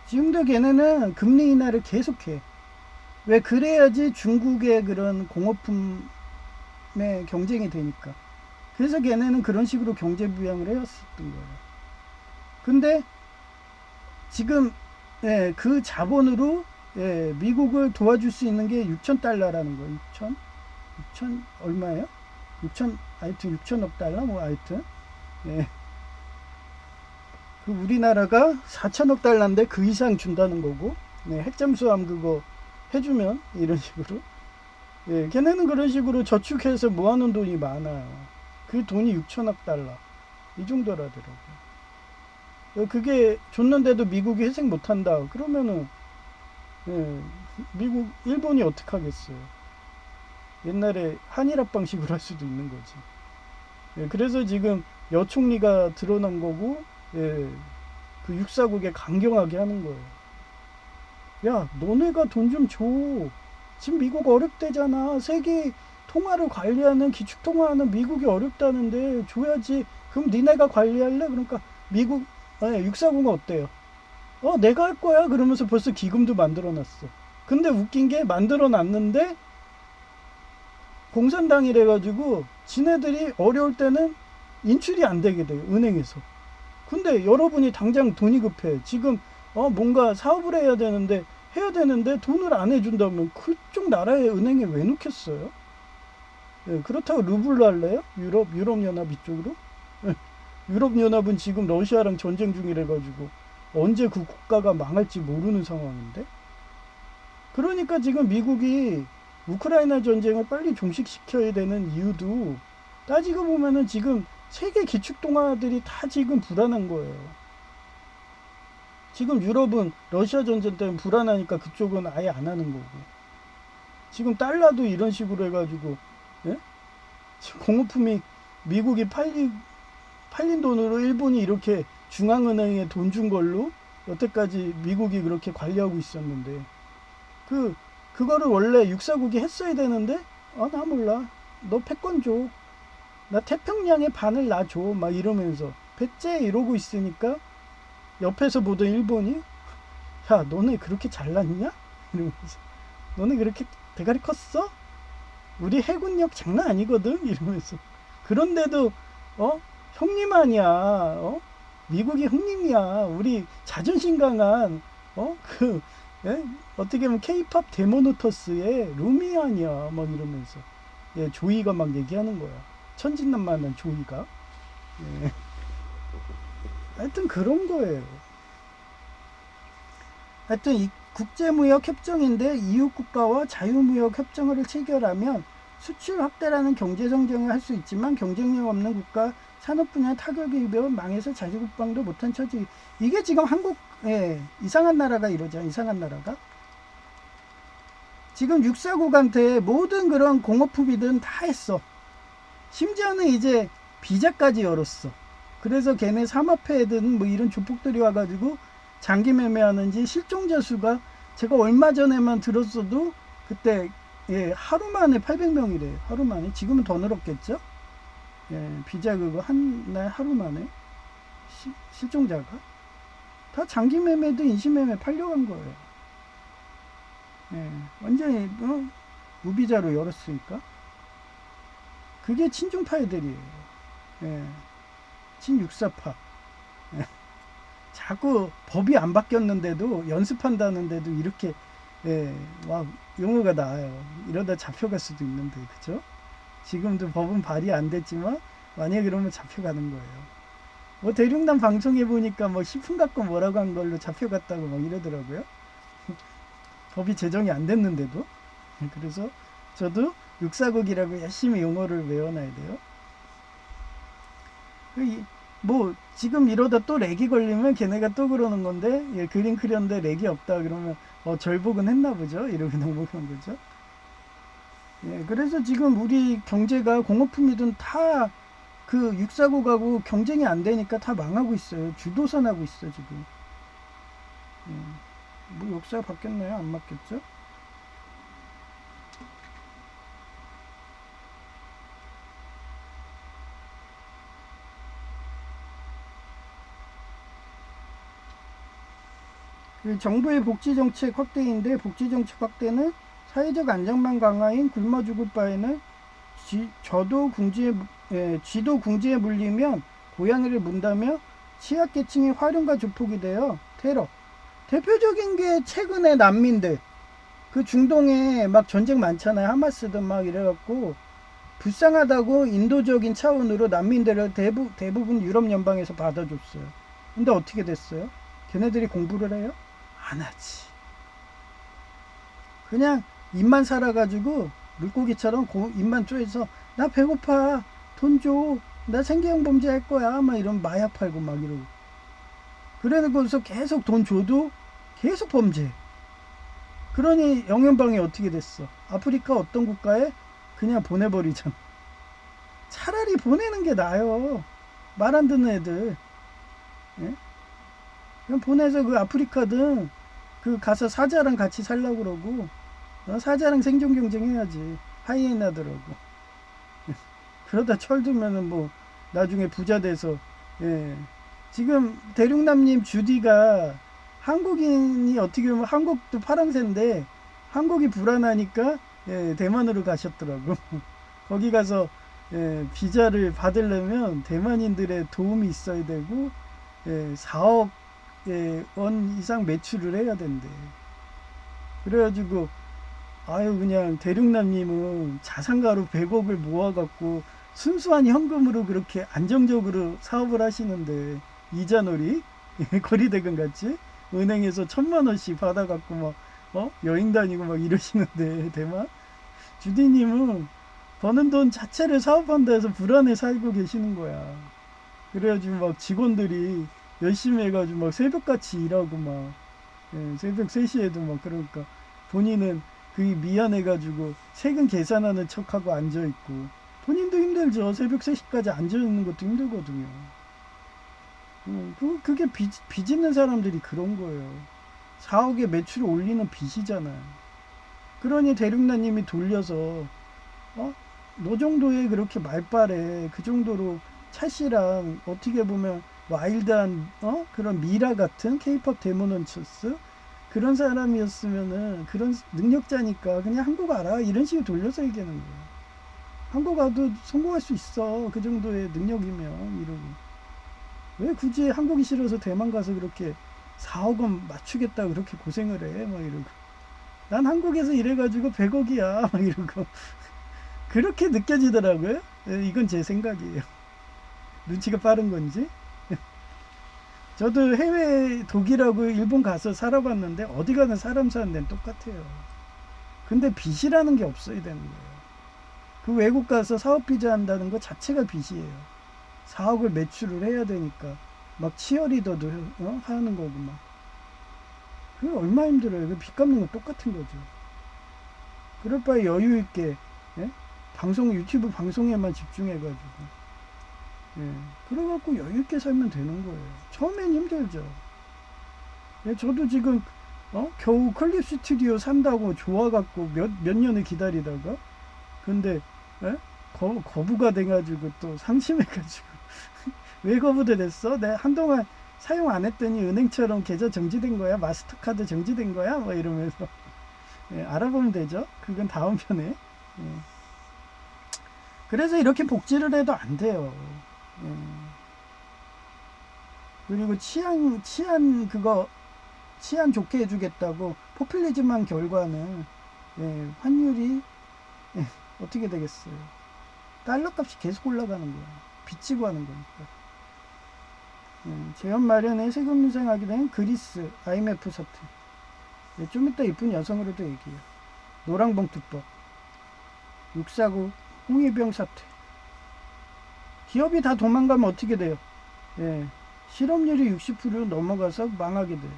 지금도 걔네는 금리 인하를 계속해. 왜? 그래야지 중국의 그런 공업품의 경쟁이 되니까. 그래서 걔네는 그런 식으로 경제 부양을 해왔었던 거예요. 근데 지금 그 자본으로 미국을 도와줄 수 있는 게 6,000달러라는 거예요. 6천 얼마예요? 6천 하여튼 6천억 달러 뭐 하여튼 그 우리나라가 4천억 달러인데 그 이상 준다는 거고 핵잠수함 그거 해주면 이런 식으로 걔네는 그런 식으로 저축해서 모아놓은 돈이 많아요. 그 돈이 6천억 달러 이 정도라더라고요. 그게 줬는데도 미국이 회색 못한다 그러면은 미국 일본이 어떻게 하겠어요. 옛날에 한일합 방식으로 할 수도 있는 거지. 그래서 지금 여총리가 드러난 거고 그 육사국에 강경하게 하는 거예요. 야 너네가 돈 좀 줘. 지금 미국 어렵대잖아. 세계 통화를 관리하는 기축통화하는 미국이 어렵다는데 줘야지. 그럼 니네가 관리할래? 그러니까 미국 육사국은 어때요? 내가 할 거야 그러면서 벌써 기금도 만들어 놨어. 근데 웃긴 게 만들어 놨는데 공산당이래 가지고 지네들이 어려울 때는 인출이 안 되게 돼요. 은행에서. 근데 여러분이 당장 돈이 급해. 지금 뭔가 사업을 해야 되는데 돈을 안 해준다면 그쪽 나라의 은행에 왜 놓겠어요? 그렇다고 루블로 할래요? 유럽연합 이쪽으로? 유럽연합은 지금 러시아랑 전쟁 중이래 가지고 언제 그 국가가 망할지 모르는 상황인데. 그러니까 지금 미국이 우크라이나 전쟁을 빨리 종식시켜야 되는 이유도 따지고 보면은 지금 세계 기축통화들이 다 지금 불안한 거예요. 지금 유럽은 러시아 전쟁 때문에 불안하니까 그쪽은 아예 안 하는 거고. 지금 달러도 이런 식으로 해가지고 지금 공업품이 미국이 팔린 돈으로 일본이 이렇게 중앙은행에 돈 준 걸로 여태까지 미국이 그렇게 관리하고 있었는데 그거를 원래 육사국이 했어야 되는데 나 몰라. 너 패권 줘. 나 태평양의 반을 나 줘. 막 이러면서 배째 이러고 있으니까 옆에서 보던 일본이 야 너네 그렇게 잘났냐? 이러면서 너네 그렇게 대가리 컸어? 우리 해군력 장난 아니거든? 이러면서 그런데도 형님 아니야. 미국이 형님이야. 우리 자존심 강한 어떻게 보면 케이팝 데모노터스의 루미 아니야. 막 이러면서 조이가 막 얘기하는 거야. 천진난만한 조이가. 하여튼 그런 거예요. 하여튼 이 국제무역 협정인데 이웃 국가와 자유무역 협정을 체결하면 수출 확대라는 경제 성장을 할 수 있지만 경쟁력 없는 국가 산업 분야 타격을 입으면 망해서 자주국방도 못한 처지. 이게 지금 한국 이상한 나라가 이러죠. 이상한 나라가 지금 육사국한테 모든 그런 공업품이든 다 했어. 심지어는 이제 비자까지 열었어. 그래서 걔네 삼합회든 뭐 이런 조폭들이 와가지고 장기 매매하는지 실종자 수가 제가 얼마 전에만 들었어도 그때 하루 만에 800명이래요. 하루 만에. 지금은 더 늘었겠죠? 비자 그거 하루 만에 실종자가 다 장기 매매든 인신 매매 팔려간 거예요. 완전히 무비자로 열었으니까. 그게 친중파애들이에요. 예. 친육사파. 예. 자꾸 법이 안 바뀌었는데도 연습한다는데도 이렇게 예, 와 용어가 나와요. 이러다 잡혀갈 수도 있는데 그죠? 지금도 법은 발의 안 됐지만 만약에 그러면 잡혀가는 거예요. 뭐 대륙남 방송에 보니까 뭐 10분 갖고 뭐라고 한 걸로 잡혀갔다고 막 이러더라고요. 법이 제정이 안 됐는데도. 그래서 저도 육사국이라고 열심히 용어를 외워놔야 돼요. 뭐 지금 이러다 또 렉이 걸리면 걔네가 또 그러는 건데 예, 그림 그렸는데 렉이 없다 그러면 절복은 했나 보죠. 이러고 넘어간 거죠. 예, 그래서 지금 우리 경제가 공업품이든 다 그 육사국하고 경쟁이 안 되니까 다 망하고 있어요. 주도선하고 있어 지금. 뭐 역사가 바뀌었나요? 안 바뀌었죠? 그 정부의 복지정책 확대인데 복지정책 확대는 사회적 안정망 강화인 굶어 죽을 바에는 쥐도 궁지에 물리면 고양이를 문다며 취약계층의 활용과 조폭이 되어 테러. 대표적인 게 최근에 난민들. 그 중동에 막 전쟁 많잖아요. 하마스든 막 이래갖고 불쌍하다고 인도적인 차원으로 난민들을 대부분 유럽 연방에서 받아줬어요. 근데 어떻게 됐어요? 걔네들이 공부를 해요? 안 하지. 그냥 입만 살아가지고 물고기처럼 입만 쪼여서 나 배고파 돈 줘 나 생계형 범죄 할 거야 막 이러면 마약 팔고 막 이러고 그래서 계속 돈 줘도 계속 범죄. 그러니 영연방이 어떻게 됐어? 아프리카 어떤 국가에 그냥 보내버리잖아. 차라리 보내는 게 나아요. 말 안 듣는 애들. 예? 그냥 보내서 그 아프리카든 그 가서 사자랑 같이 살라고 그러고 사자랑 생존 경쟁해야지. 하이에나들하고. 그러다 철들면은 뭐 나중에 부자 돼서 예. 지금 대륙남님 주디가 한국인이 어떻게 보면 한국도 파랑새인데 한국이 불안하니까 예, 대만으로 가셨더라고. 거기 가서 예, 비자를 받으려면 대만인들의 도움이 있어야 되고 예, 4억 원 이상 매출을 해야 된대. 그래가지고 아유 그냥 대륙남님은 자산가로 100억을 모아갖고 순수한 현금으로 그렇게 안정적으로 사업을 하시는데 이자놀이 거리대금 같이 은행에서 1000만원씩 받아갖고 막 여행 다니고 막 이러시는데 대만 주디님은 버는 돈 자체를 사업한다 해서 불안해 살고 계시는 거야. 그래가지고 막 직원들이 열심히 해가지고 막 새벽같이 일하고 막 새벽 3시에도 막 그러니까 본인은 그게 미안해가지고 세금 계산하는 척하고 앉아있고 본인도 힘들죠. 새벽 3시까지 앉아있는 것도 힘들거든요. 그게 빚 있는 사람들이 그런 거예요. 4억의 매출을 올리는 빚이잖아요. 그러니 대륙나님이 돌려서 너 정도의 그렇게 말빨에 그 정도로 찰씨랑 어떻게 보면 와일드한 그런 미라 같은 케이팝 데모넌처스 그런 사람이었으면은 그런 능력자니까 그냥 한국 알아 이런 식으로 돌려서 얘기하는 거예요. 한국 와도 성공할 수 있어 그 정도의 능력이면 이러고 왜 굳이 한국이 싫어서 대만 가서 그렇게 4억 원 맞추겠다 그렇게 고생을 해 막 이러고 난 한국에서 일해가지고 100억이야 막 이러고 그렇게 느껴지더라고요. 이건 제 생각이에요. 눈치가 빠른 건지. 저도 해외 독일하고 일본 가서 살아봤는데 어디 가는 사람 사는 데는 똑같아요. 근데 빚이라는 게 없어야 되는 거예요. 그 외국 가서 사업 비자 한다는 것 자체가 빚이에요. 4억을 매출을 해야 되니까 막 치어리더도 하는 거고 막 그게 얼마 힘들어요. 그 빚 갚는 건 똑같은 거죠. 그럴 바에 여유 있게 방송 유튜브 방송에만 집중해가지고 그래갖고 여유 있게 살면 되는 거예요. 처음엔 힘들죠. 저도 지금 겨우 클립 스튜디오 산다고 좋아갖고 몇 년을 기다리다가 근데 거부가 돼가지고 또 상심해가지고 왜 거부가 됐어? 내가 한동안 사용 안 했더니 은행처럼 계좌 정지된 거야? 마스터카드 정지된 거야? 뭐 이러면서 예, 알아보면 되죠. 그건 다음 편에. 예. 그래서 이렇게 복지를 해도 안 돼요. 예. 그리고 치안 좋게 해주겠다고 포퓰리즘한 결과는 예, 환율이 예, 어떻게 되겠어요? 달러 값이 계속 올라가는 거야. 빚지고 하는 거니까. 재원 마련에 세금 인상하게 된 그리스 IMF 사태. 예, 좀 이따 이쁜 여성으로도 얘기해요. 노랑봉투법, 649 홍위병 사태. 기업이 다 도망가면 어떻게 돼요? 예, 실업률이 60% 넘어가서 망하게 돼요.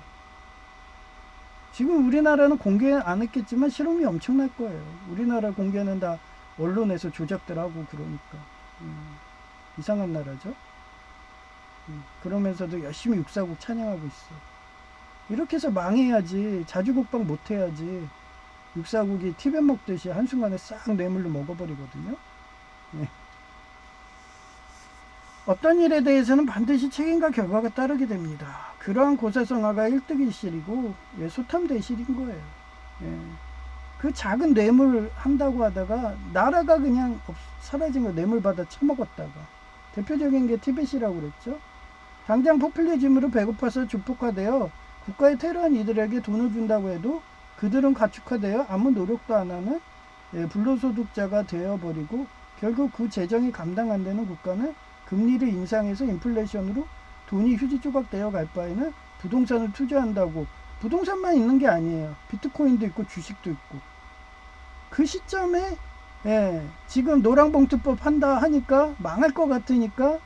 지금 우리나라는 공개 안 했겠지만 실업률이 엄청날 거예요. 우리나라 공개는 다 언론에서 조작들 하고 그러니까. 이상한 나라죠. 그러면서도 열심히 육사국 찬양하고 있어. 이렇게 해서 망해야지. 자주국방 못해야지. 육사국이 티벳 먹듯이 한순간에 싹 뇌물로 먹어버리거든요. 네. 어떤 일에 대해서는 반드시 책임과 결과가 따르게 됩니다. 그러한 고사성어가 1득이 실이고 예, 소탐대실인 거예요. 예. 그 작은 뇌물 한다고 하다가 나라가 그냥 사라진 거 뇌물 받아 처먹었다가 대표적인 게 티벳이라고 그랬죠. 당장 포퓰리즘으로 배고파서 조폭화되어 국가의 테러한 이들에게 돈을 준다고 해도 그들은 가축화되어 아무 노력도 안 하는 예, 불로소득자가 되어버리고 결국 그 재정이 감당 안 되는 국가는 금리를 인상해서 인플레이션으로 돈이 휴지 조각 되어 갈 바에는 부동산을 투자한다고. 부동산만 있는 게 아니에요. 비트코인도 있고 주식도 있고. 그 시점에 예, 지금 노랑봉투법 한다 하니까 망할 것 같으니까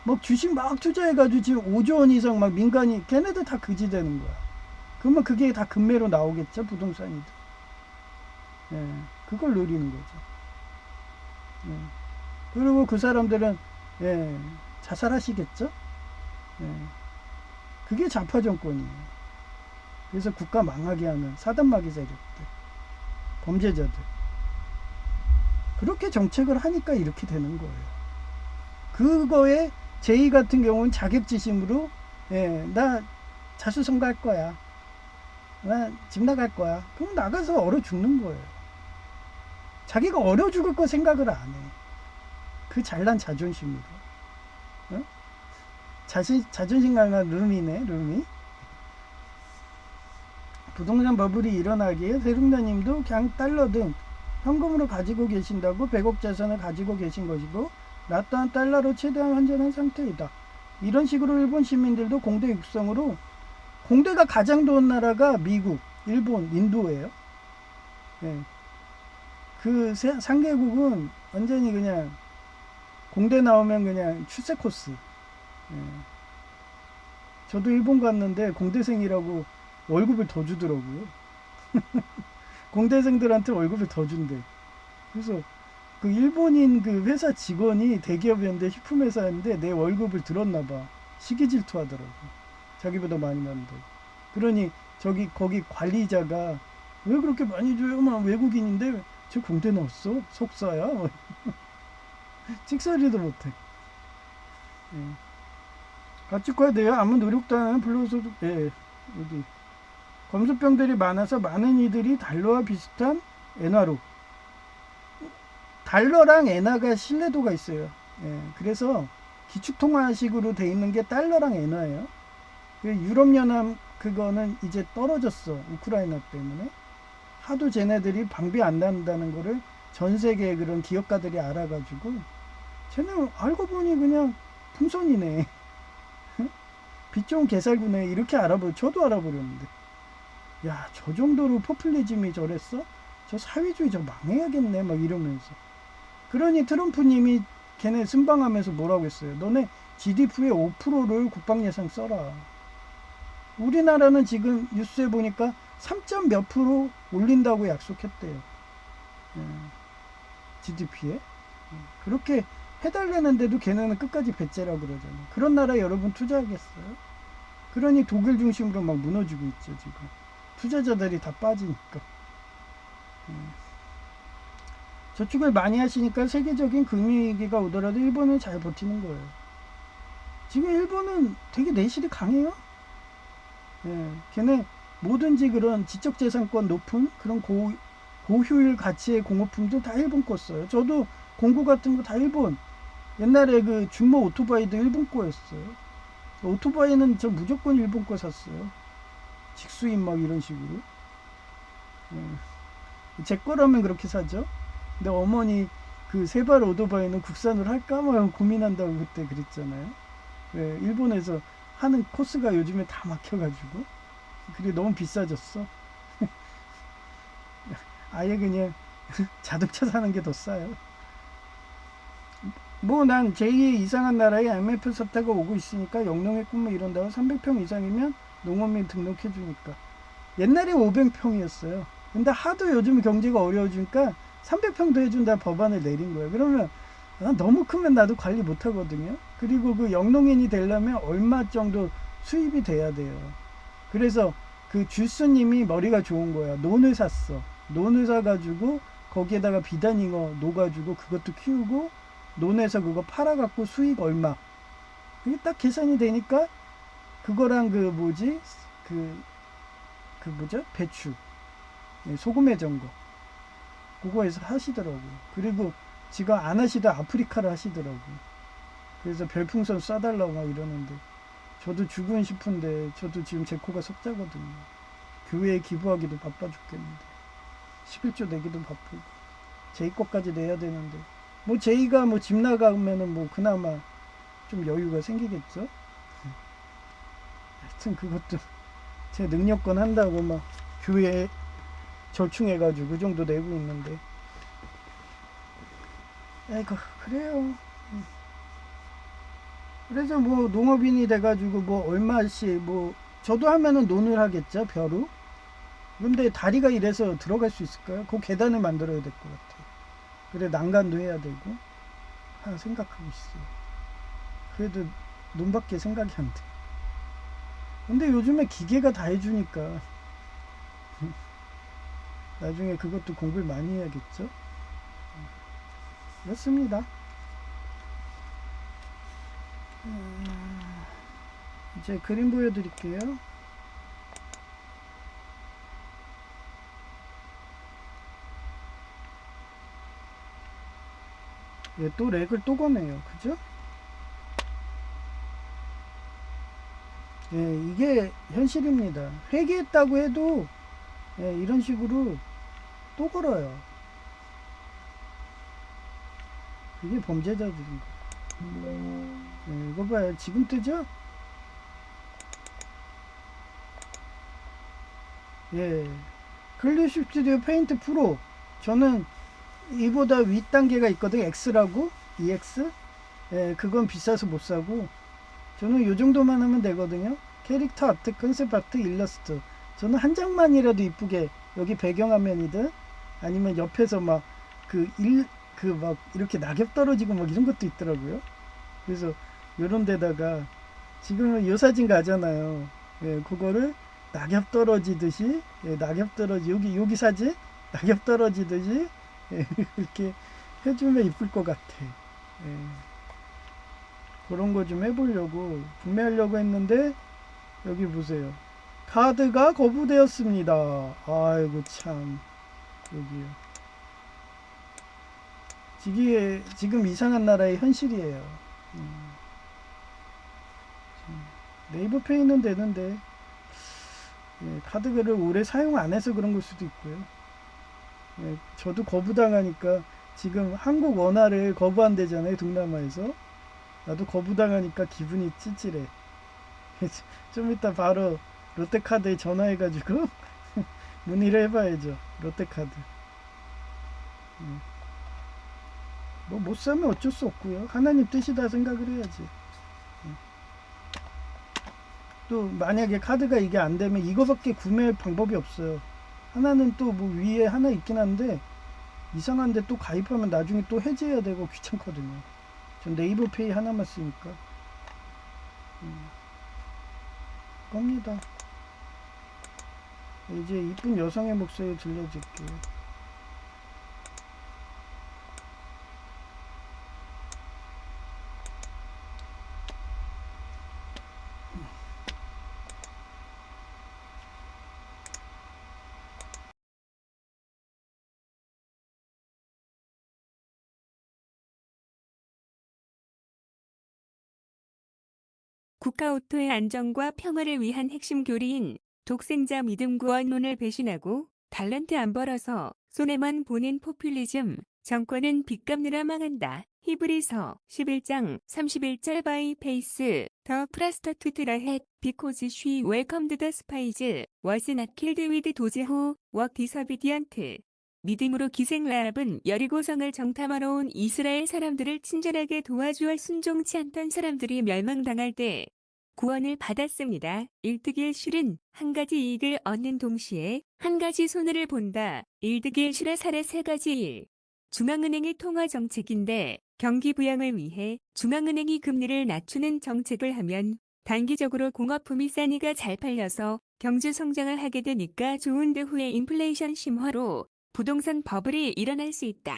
뭐 주식 막 투자해가지고 지금 5조 원 이상 막 민간이 걔네들 다 그지 되는 거야. 그러면 그게 다 금매로 나오겠죠. 부동산이든. 예, 그걸 노리는 거죠. 예. 그리고 그 사람들은 예, 자살하시겠죠. 예. 그게 좌파 정권이에요. 그래서 국가 망하게 하는 사단마귀 세력들, 범죄자들. 그렇게 정책을 하니까 이렇게 되는 거예요. 그거에 제2 같은 경우는 자격지심으로 예, 나 자수성가 할 거야. 나 집 나갈 거야. 그럼 나가서 얼어 죽는 거예요. 자기가 얼어 죽을 거 생각을 안 해. 그 잘난 자존심으로. 어? 자존심 강한 룸이네, 룸이. 부동산 버블이 일어나기에 세종대님도 그냥 달러 등 현금으로 가지고 계신다고 100억 자산을 가지고 계신 것이고 나 또한 달러로 최대한 환전한 상태이다. 이런 식으로 일본 시민들도 공대 육성으로 공대가 가장 좋은 나라가 미국, 일본, 인도예요. 네. 그 3개국은 완전히 그냥 공대 나오면 그냥 출세 코스. 네. 저도 일본 갔는데 공대생이라고 월급을 더 주더라고요. 공대생들한테 월급을 더 준대. 그래서 그 일본인 그 회사 직원이 대기업이었는데 식품회사였는데 내 월급을 들었나봐. 시기 질투하더라고. 자기보다 많이 받는다고. 그러니 거기 관리자가 왜 그렇게 많이 줘요? 막 외국인인데 저 공대 나왔어? 속사야? 찍소리도 못해. 예. 가축화돼요. 아무 노력도 안 하는 불로소득. 예. 여기 검수병들이 많아서 많은 이들이 달러와 비슷한 엔화로. 달러랑 엔화가 신뢰도가 있어요. 예, 그래서 기축통화식으로 돼 있는 게 달러랑 엔화예요. 유럽연합 그거는 이제 떨어졌어. 우크라이나 때문에. 하도 쟤네들이 방비 안 난다는 거를 전 세계 그런 기업가들이 알아가지고 쟤네 알고 보니 그냥 풍선이네. 빚 좋은 개살구네. 이렇게 저도 알아버렸는데. 야, 저 정도로 포퓰리즘이 저랬어? 저 사회주의 저 망해야겠네. 막 이러면서. 그러니 트럼프님이 걔네 순방하면서 뭐라고 했어요? 너네 GDP의 5%를 국방예산 써라. 우리나라는 지금 뉴스에 보니까 3점 몇 프로 올린다고 약속했대요. GDP에. 그렇게 해달라는데도 걔네는 끝까지 배째라고 그러잖아요. 그런 나라에 여러분 투자하겠어요? 그러니 독일 중심으로 막 무너지고 있죠, 지금. 투자자들이 다 빠지니까. 저축을 많이 하시니까 세계적인 금융위기가 오더라도 일본은 잘 버티는 거예요. 지금 일본은 되게 내실이 강해요. 예, 걔네 뭐든지 그런 지적재산권 높은 그런 고효율 가치의 공업품도 다 일본 거 써요. 저도 공구 같은 거 다 일본. 옛날에 그 중모 오토바이도 일본 거였어요. 오토바이는 저 무조건 일본 거 샀어요. 직수입 막 이런 식으로. 제 거라면 그렇게 사죠. 근데 어머니 그 세발 오토바이는 국산으로 할까 막 고민한다고 그때 그랬잖아요. 네, 일본에서 하는 코스가 요즘에 다 막혀가지고 그게 너무 비싸졌어. 아예 그냥 자동차 사는 게 더 싸요. 뭐 난 제2의 이상한 나라에 IMF 사태가 오고 있으니까 영농의 꿈뭐 이런다고 300평 이상이면 농업민 등록해 주니까. 옛날에 500평이었어요. 근데 하도 요즘 경제가 어려워지니까 300평도 해준다 법안을 내린 거예요. 그러면 너무 크면 나도 관리 못 하거든요. 그리고 그 영농인이 되려면 얼마 정도 수입이 돼야 돼요. 그래서 그 주스님이 머리가 좋은 거야. 논을 샀어. 논을 사가지고 거기에다가 비단잉어 놓아가지고 그것도 키우고 논에서 그거 팔아갖고 수익 얼마. 그게 딱 계산이 되니까 그거랑 그 뭐지 그 뭐죠 배추 소금에 전거 그거에서 하시더라고요. 그리고 지금 안 하시다 아프리카를 하시더라고요. 그래서 별풍선 쏴달라고 막 이러는데 저도 주군 싶은데 저도 지금 제 코가 석자거든요. 교회에 기부하기도 바빠 죽겠는데 11조 내기도 바쁘고 제이 것까지 내야 되는데 뭐 제이가 뭐 집 나가면은 뭐 그나마 좀 여유가 생기겠죠. 하여튼 그것도 제 능력권 한다고 막 교회에 절충해가지고 그 정도 내고 있는데 아이고 그래요. 그래서 뭐 농업인이 돼가지고 뭐 얼마씩 뭐 저도 하면은 논을 하겠죠 벼루. 근데 다리가 이래서 들어갈 수 있을까요? 그 계단을 만들어야 될 것 같아요. 그래 난간도 해야 되고 하나 생각하고 있어요. 그래도 논밖에 생각이 안 돼. 근데 요즘에 기계가 다 해주니까 나중에 그것도 공부를 많이 해야겠죠. 그렇습니다. 이제 그림 보여드릴게요. 예, 또 렉을 또 거네요. 그죠? 예, 이게 현실입니다. 회개했다고 해도 예, 이런 식으로 또 걸어요. 이게 범죄자들인 거. 예, 이거 봐요. 지금 뜨죠? 예. 클립 스튜디오 페인트 프로. 저는 이보다 윗단계가 있거든요. X라고. EX. 예, 그건 비싸서 못 사고. 저는 요 정도만 하면 되거든요. 캐릭터 아트, 컨셉 아트, 일러스트. 저는 한 장만이라도 이쁘게 여기 배경화면이든 아니면 옆에서 막 막 이렇게 낙엽 떨어지고 막 이런 것도 있더라고요. 그래서 요런 데다가 지금은 요 사진 가잖아요. 예, 그거를 낙엽 떨어지듯이 예, 낙엽 떨어지 여기 사진 낙엽 떨어지듯이 예, 이렇게 해주면 이쁠 것 같아. 예. 그런 거 좀 해보려고 구매하려고 했는데 여기 보세요. 카드가 거부되었습니다. 아이고 참 여기요. 이게 지금 이상한 나라의 현실이에요. 네이버 페이는 되는데 예, 카드를 오래 사용 안 해서 그런 걸 수도 있고요. 예, 저도 거부당하니까 지금 한국 원화를 거부한대잖아요. 동남아에서. 나도 거부당하니까 기분이 찌질해. 좀 이따 바로 롯데카드에 전화해가지고 문의를 해봐야죠. 롯데카드. 뭐 못 사면 어쩔 수 없고요. 하나님 뜻이다 생각을 해야지. 또 만약에 카드가 이게 안 되면 이거밖에 구매 방법이 없어요. 하나는 또 뭐 위에 하나 있긴 한데 이상한데 또 가입하면 나중에 또 해지해야 되고 귀찮거든요. 전 네이버 페이 하나만 쓰니까. 겁니다. 이제 이쁜 여성의 목소리 들려줄게요. 국가 오토의 안정과 평화를 위한 핵심 교리인 독생자 믿음 구원론을 배신하고 달란트 안 벌어서 손해만 보는 포퓰리즘, 정권은 빚 갚느라 망한다. 히브리서 11장 31절 바이 페이스 더 프라스터투트라 헷 because she welcomed the spies was not killed with 도제 후 work disobedient. 믿음으로 기생 라합은 여리고성을 정탐하러 온 이스라엘 사람들을 친절하게 도와주어 순종치 않던 사람들이 멸망당할 때 구원을 받았습니다. 일득일실은 한 가지 이익을 얻는 동시에 한 가지 손해를 본다. 일득일실의 사례 세 가지 일. 중앙은행의 통화정책인데 경기 부양을 위해 중앙은행이 금리를 낮추는 정책을 하면 단기적으로 공업품이 싸니가 잘 팔려서 경제 성장을 하게 되니까 좋은데 후에 인플레이션 심화로 부동산 버블이 일어날 수 있다.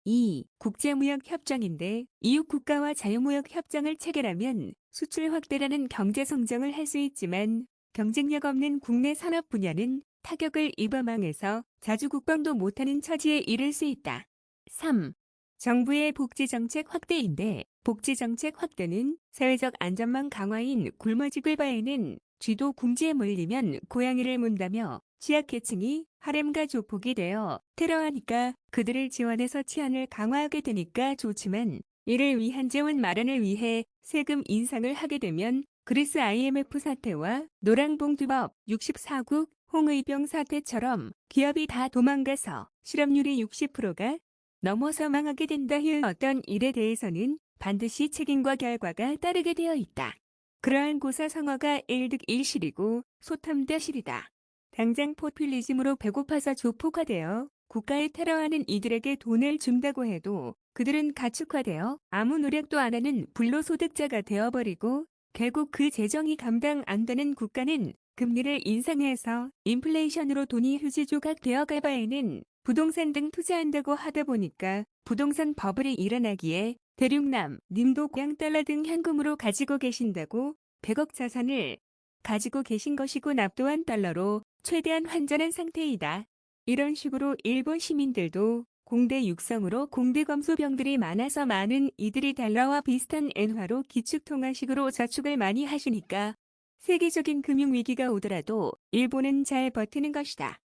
2. 국제무역협정인데 이웃 국가와 자유무역협정을 체결하면 수출 확대라는 경제 성장을 할 수 있지만 경쟁력 없는 국내 산업 분야는 타격을 입어 망해서 자주 국방도 못하는 처지에 이를 수 있다. 3. 정부의 복지정책 확대인데 복지정책 확대는 사회적 안전망 강화인 굶어 죽을 바에는 쥐도 궁지에 몰리면 고양이를 문다며 취약계층이 하렘과 조폭이 되어 테러하니까 그들을 지원해서 치안을 강화하게 되니까 좋지만 이를 위한 재원 마련을 위해 세금 인상을 하게 되면 그리스 IMF 사태와 노랑봉투법 64국 홍의병 사태처럼 기업이 다 도망가서 실업률이 60%가 넘어서 망하게 된다. 어떤 일에 대해서는 반드시 책임과 결과가 따르게 되어 있다. 그러한 고사성어가 일득일실이고 소탐대실이다. 당장 포퓰리즘으로 배고파서 조폭화되어 국가에 테러하는 이들에게 돈을 준다고 해도 그들은 가축화되어 아무 노력도 안 하는 불로소득자가 되어버리고 결국 그 재정이 감당 안 되는 국가는 금리를 인상해서 인플레이션으로 돈이 휴지 조각 되어갈 바에는 부동산 등 투자한다고 하다 보니까 부동산 버블이 일어나기에 대륙남, 님도 양달러 등 현금으로 가지고 계신다고 100억 자산을 가지고 계신 것이고 납도한 달러로 최대한 환전한 상태이다. 이런 식으로 일본 시민들도 공대 육성으로 공대 검소병들이 많아서 많은 이들이 달러와 비슷한 엔화로 기축통화식으로 저축을 많이 하시니까 세계적인 금융위기가 오더라도 일본은 잘 버티는 것이다.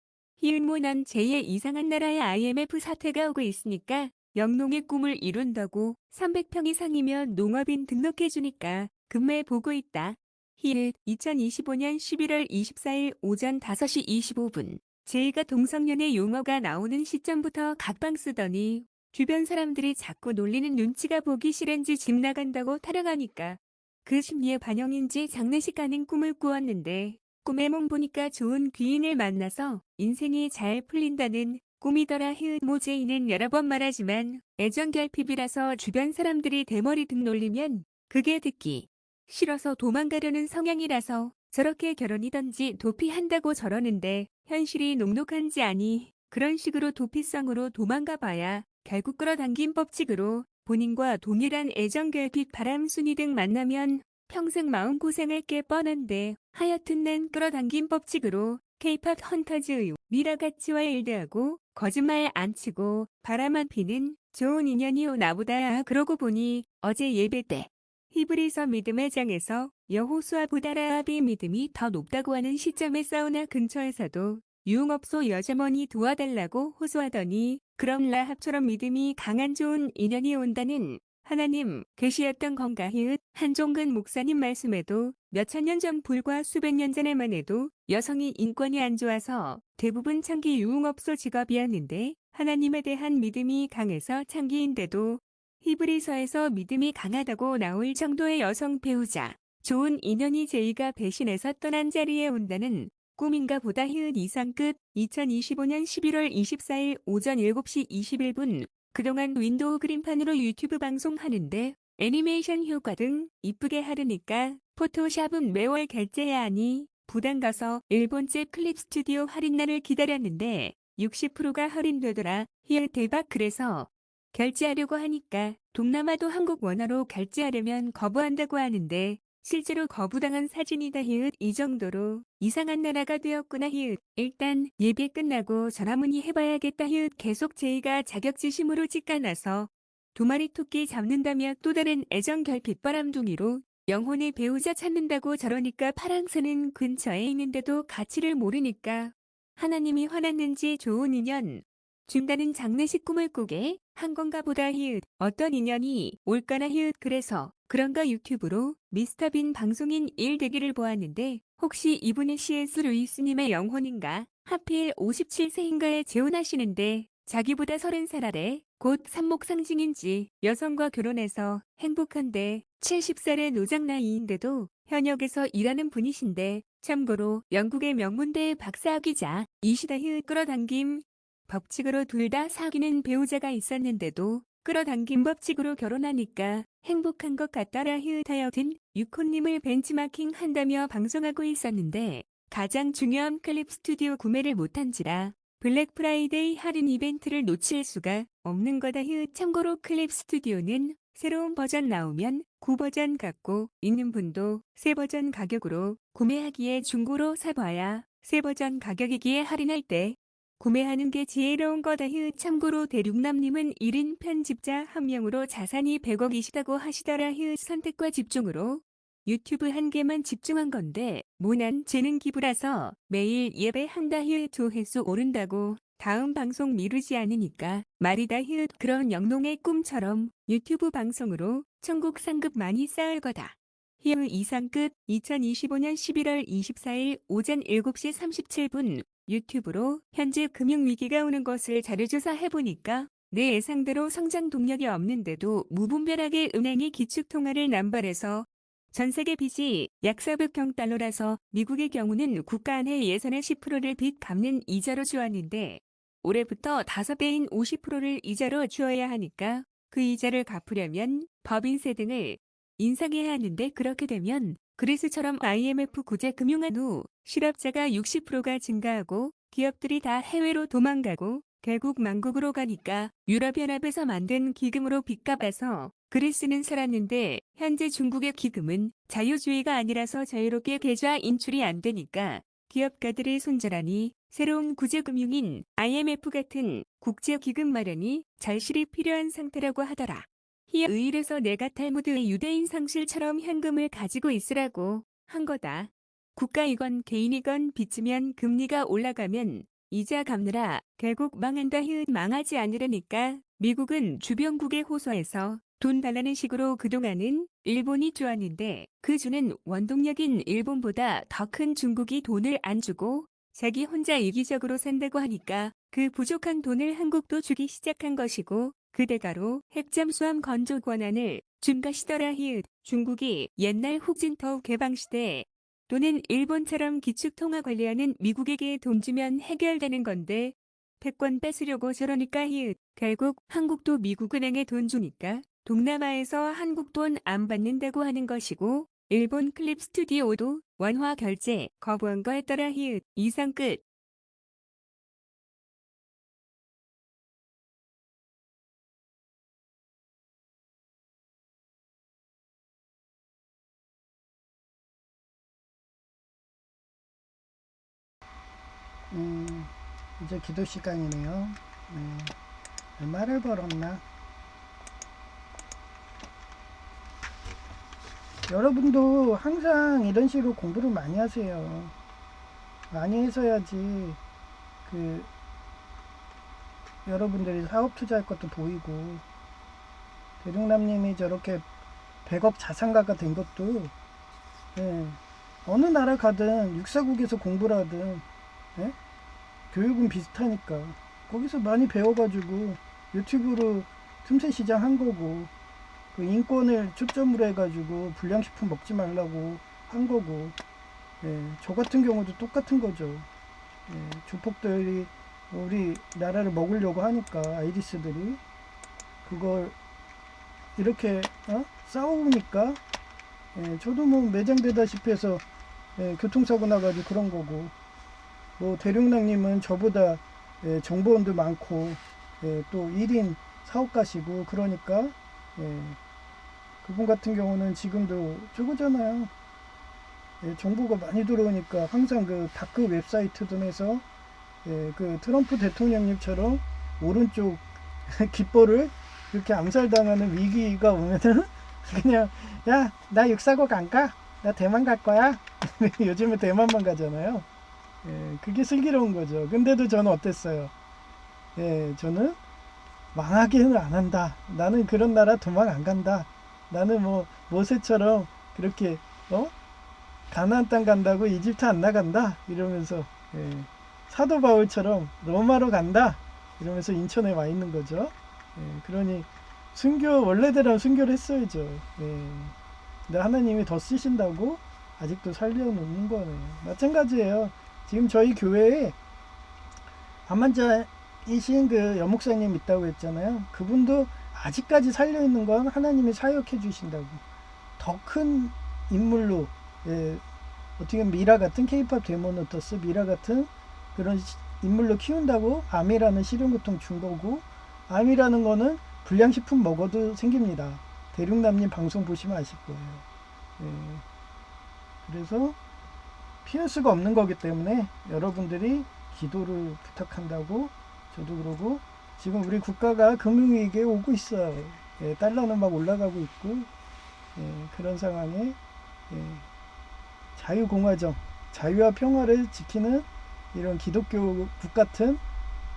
난 제2의 이상한 나라의 IMF 사태가 오고 있으니까 영농의 꿈을 이룬다고 300평 이상이면 농업인 등록해주니까 금매 보고 있다. 2025년 11월 24일 오전 5시 25분. 제이가 동성연애 용어가 나오는 시점부터 각방 쓰더니 주변 사람들이 자꾸 놀리는 눈치가 보기 싫은지 집 나간다고 타령하니까 그 심리의 반영인지 장례식 가는 꿈을 꾸었는데 꿈의 몸 보니까 좋은 귀인을 만나서 인생이 잘 풀린다는 꿈이더라. 제이는 여러 번 말하지만 애정결핍이라서 주변 사람들이 대머리 등 놀리면 그게 듣기 싫어서 도망가려는 성향이라서 저렇게 결혼이든지 도피한다고 저러는데 현실이 녹록한지 아니 그런 식으로 도피성으로 도망가 봐야 결국 끌어당긴 법칙으로 본인과 동일한 애정결핍 바람순이 등 만나면 평생 마음고생할 게 뻔한데 하여튼 난 끌어당긴 법칙으로 케이팝 헌터즈 미라가치와 일대하고 거짓말 안 치고 바람 안 피는 좋은 인연이오 나보다. 그러고 보니 어제 예배 때 히브리서 믿음의 장에서 여호수아보다 라합의 믿음이 더 높다고 하는 시점에 사우나 근처에서도 유흥업소 여자머니 도와달라고 호소하더니 그럼 라합처럼 믿음이 강한 좋은 인연이 온다는 하나님 계시였던 건가. 한종근 목사님 말씀에도 몇천 년 전 불과 수백 년 전에만 해도 여성이 인권이 안 좋아서 대부분 창기 유흥업소 직업이었는데 하나님에 대한 믿음이 강해서 창기인데도 히브리서에서 믿음이 강하다고 나올 정도의 여성 배우자 좋은 인연이 제이가 배신해서 떠난 자리에 온다는 꿈인가 보다. 이상 끝. 2025년 11월 24일 오전 7시 21분 그동안 윈도우 그림판으로 유튜브 방송하는데 애니메이션 효과 등 이쁘게 하려니까 포토샵은 매월 결제해야 하니 부담 가서 일본제 클립 스튜디오 할인날을 기다렸는데 60%가 할인되더라. 대박. 그래서 결제하려고 하니까 동남아도 한국 원화로 결제하려면 거부한다고 하는데 실제로 거부당한 사진이다. 이 정도로 이상한 나라가 되었구나. 일단 예배 끝나고 전화문의 해봐야겠다. 계속 제이가 자격지심으로 직가나서 두 마리 토끼 잡는다며 또 다른 애정 결핍 바람둥이로 영혼의 배우자 찾는다고 저러니까 파랑새는 근처에 있는데도 가치를 모르니까 하나님이 화났는지 좋은 인연 준다는 장례식 꿈을 꾸게 한 건가 보다 히읗. 어떤 인연이 올까나 히읗. 그래서 그런가 유튜브로 미스터빈 방송인 1대기를 보았는데 혹시 이분이 C.S. 루이스님의 영혼인가? 하필 57세인가에 재혼하시는데 자기보다 30살 아래 곧 산목 상징인지 여성과 결혼해서 행복한데 70살의 노장 나이인데도 현역에서 일하는 분이신데 참고로 영국의 명문대의 박사학위자 이시다 히읗. 끌어당김 법칙으로 둘 다 사귀는 배우자가 있었는데도 끌어당긴 법칙으로 결혼하니까 행복한 것 같더라 히읗. 하여튼 유코님을 벤치마킹 한다며 방송하고 있었는데 가장 중요한 클립 스튜디오 구매를 못한지라 블랙 프라이데이 할인 이벤트를 놓칠 수가 없는 거다 히읗. 참고로 클립 스튜디오는 새로운 버전 나오면 9버전 갖고 있는 분도 새 버전 가격으로 구매하기에 중고로 사봐야 새 버전 가격이기에 할인할 때 구매하는 게 지혜로운 거다 히읗. 참고로 대륙남님은 1인 편집자 한 명으로 자산이 100억이시다고 하시더라 히읗. 선택과 집중으로 유튜브 한 개만 집중한 건데 모난 재능 기부라서 매일 예배한다 히읗. 조회수 오른다고 다음 방송 미루지 않으니까 말이다 히읗. 그런 영농의 꿈처럼 유튜브 방송으로 천국 상급 많이 쌓을 거다. 히읗. 이상 끝. 2025년 11월 24일 오전 7시 37분 유튜브로 현재 금융위기가 오는 것을 자료조사해보니까 내 예상대로 성장 동력이 없는데도 무분별하게 은행이 기축통화를 남발해서 전세계 빚이 약 400억 달러라서 미국의 경우는 국가 안의 예산의 10%를 빚 갚는 이자로 주었는데 올해부터 5배인 50%를 이자로 주어야 하니까 그 이자를 갚으려면 법인세 등을 인상해야 하는데 그렇게 되면 그리스처럼 IMF 구제 금융한 후 실업자가 60%가 증가하고 기업들이 다 해외로 도망가고 결국 만국으로 가니까 유럽연합에서 만든 기금으로 빚 갚아서 그리스는 살았는데 현재 중국의 기금은 자유주의가 아니라서 자유롭게 계좌 인출이 안 되니까 기업가들이 손절하니 새로운 구제금융인 IMF 같은 국제기금 마련이 절실히 필요한 상태라고 하더라. 이래서 내가 탈무드의 유대인 상실처럼 현금을 가지고 있으라고 한 거다. 국가이건 개인이건 빚지면 금리가 올라가면 이자 갚느라 결국 망한다 히읗. 망하지 않으려니까 미국은 주변국에 호소해서 돈 달라는 식으로 그동안은 일본이 주었는데 그 주는 원동력인 일본보다 더 큰 중국이 돈을 안 주고 자기 혼자 이기적으로 산다고 하니까 그 부족한 돈을 한국도 주기 시작한 것이고 그 대가로 핵잠수함 건조 권한을 준 것이더라 히읗. 중국이 옛날 후진터우 개방시대 또는 일본처럼 기축통화 관리하는 미국에게 돈 주면 해결되는 건데 패권 뺏으려고 저러니까 히읗. 결국 한국도 미국은행에 돈 주니까 동남아에서 한국 돈 안 받는다고 하는 것이고 일본 클립 스튜디오도 원화 결제 거부한 거 했더라 히읗. 이상 끝. 이제 기도 시간이네요. 얼마를 벌었나? 여러분도 항상 이런 식으로 공부를 많이 하세요. 많이 해서야지 그 여러분들이 사업 투자할 것도 보이고 대륙남님이 저렇게 100억 자산가가 된 것도 예, 어느 나라 가든 육사국에서 공부를 하든 예? 교육은 비슷하니까 거기서 많이 배워가지고 유튜브로 틈새 시장 한 거고 그 인권을 초점으로 해가지고 불량식품 먹지 말라고 한 거고 예, 저 같은 경우도 똑같은 거죠. 예, 조폭들이 우리 나라를 먹으려고 하니까 아이리스들이 그걸 이렇게 싸우니까 예, 저도 뭐 매장되다시피 해서 예, 교통사고 나가지고 그런 거고 뭐 대륙남님은 저보다 예, 정보원도 많고 예, 또 1인 사업가시고 그러니까 예, 그분 같은 경우는 지금도 저거잖아요. 예, 정보가 많이 들어오니까 항상 그 다크 웹사이트 등에서 예, 그 트럼프 대통령님처럼 오른쪽 깃벌을 이렇게 암살당하는 위기가 오면은 그냥 야 나 육사국 안 가? 나 대만 갈 거야? 요즘에 대만만 가잖아요. 예, 그게 슬기로운 거죠. 근데도 저는 어땠어요? 예, 저는 망하기는 안 한다. 나는 그런 나라 도망 안 간다. 나는 뭐 모세처럼 그렇게 가나안 땅 간다고 이집트 안 나간다. 이러면서 예, 사도 바울처럼 로마로 간다. 이러면서 인천에 와 있는 거죠. 예, 그러니 순교 원래대로 순교를 했어야죠. 예, 근데 하나님이 더 쓰신다고 아직도 살려놓는 거네요. 마찬가지예요. 지금 저희 교회에 암환자이신 그 여목사님 있다고 했잖아요. 그분도 아직까지 살려있는 건 하나님이 사역해 주신다고. 더 큰 인물로, 예, 어떻게 보면 미라 같은 케이팝 데모노터스 미라 같은 그런 인물로 키운다고 암이라는 실현고통 준 거고, 암이라는 거는 불량식품 먹어도 생깁니다. 대륙남님 방송 보시면 아실 거예요. 예, 그래서 피할 수가 없는 거기 때문에 여러분들이 기도를 부탁한다고 저도 그러고, 지금 우리 국가가 금융위기에 오고 있어요. 예, 달러는 막 올라가고 있고, 예, 그런 상황에 예, 자유공화정, 자유와 평화를 지키는 이런 기독교 국 같은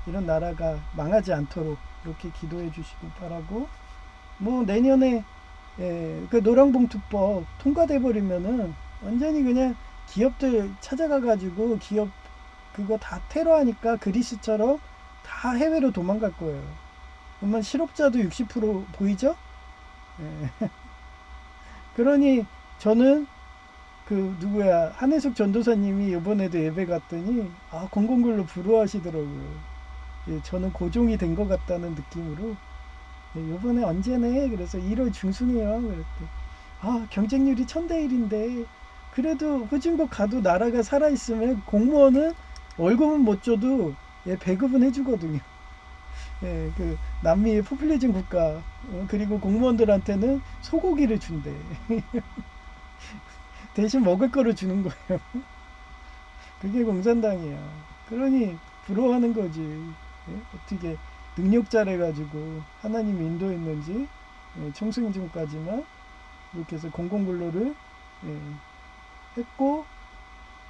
이런 나라가 망하지 않도록 이렇게 기도해 주시고 바라고, 뭐 내년에 그 노랑봉투법 통과돼 버리면은 완전히 그냥 기업들 찾아가 가지고 기업 그거 다 테러하니까 그리스처럼 다 해외로 도망갈 거예요. 그러면 실업자도 60% 보이죠? 예. 그러니 저는 그 누구야 한혜숙 전도사님이 이번에도 예배 갔더니 공공글로 부러워하시더라고요. 예, 저는 고종이 된 것 같다는 느낌으로 이번에 언제네? 그래서 1월 중순이에요. 그랬더니 경쟁률이 1000대 1인데 그래도 후진국 가도 나라가 살아있으면 공무원은 월급은 못 줘도 배급은 해주거든요. 예, 그 남미의 포퓰리즘 국가 그리고 공무원들한테는 소고기를 준대. 대신 먹을 거를 주는 거예요. 그게 공산당이야. 그러니 부러워하는 거지. 예? 어떻게 능력자래 가지고 하나님이 인도했는지 청승쯤까지만 이렇게 해서 공공근로를 했고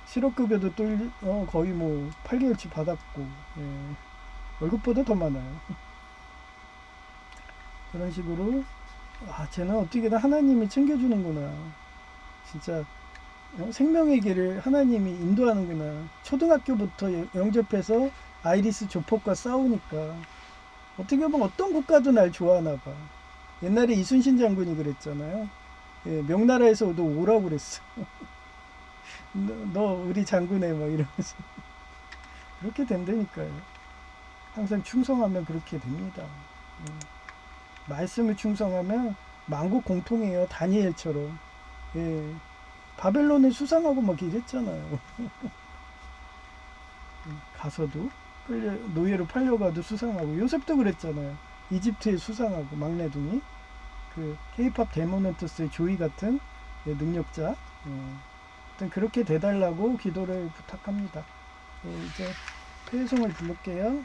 실업급여도 또 거의 뭐 8개월치 받았고 월급보다 더 많아요. 그런 식으로 쟤는 어떻게든 하나님이 챙겨주는구나. 진짜 생명의 길을 하나님이 인도하는구나. 초등학교부터 영접해서 아이리스 조폭과 싸우니까 어떻게 보면 어떤 국가도 날 좋아하나 봐. 옛날에 이순신 장군이 그랬잖아요. 예, 명나라에서도 오라고 그랬어. 너 우리 장군에 막 이러면서 그렇게 된다니까요. 항상 충성하면 그렇게 됩니다. 말씀을 충성하면 만국 공통이에요. 다니엘처럼. 예, 바벨론에 수상하고 막 이랬잖아요. 가서도 끌려 노예로 팔려가도 수상하고 요셉도 그랬잖아요. 이집트에 수상하고 막내둥이 그 케이팝 데모넌트스의 조이 같은 능력자. 하여튼 그렇게 돼달라고 기도를 부탁합니다. 이제 폐송을 부를게요.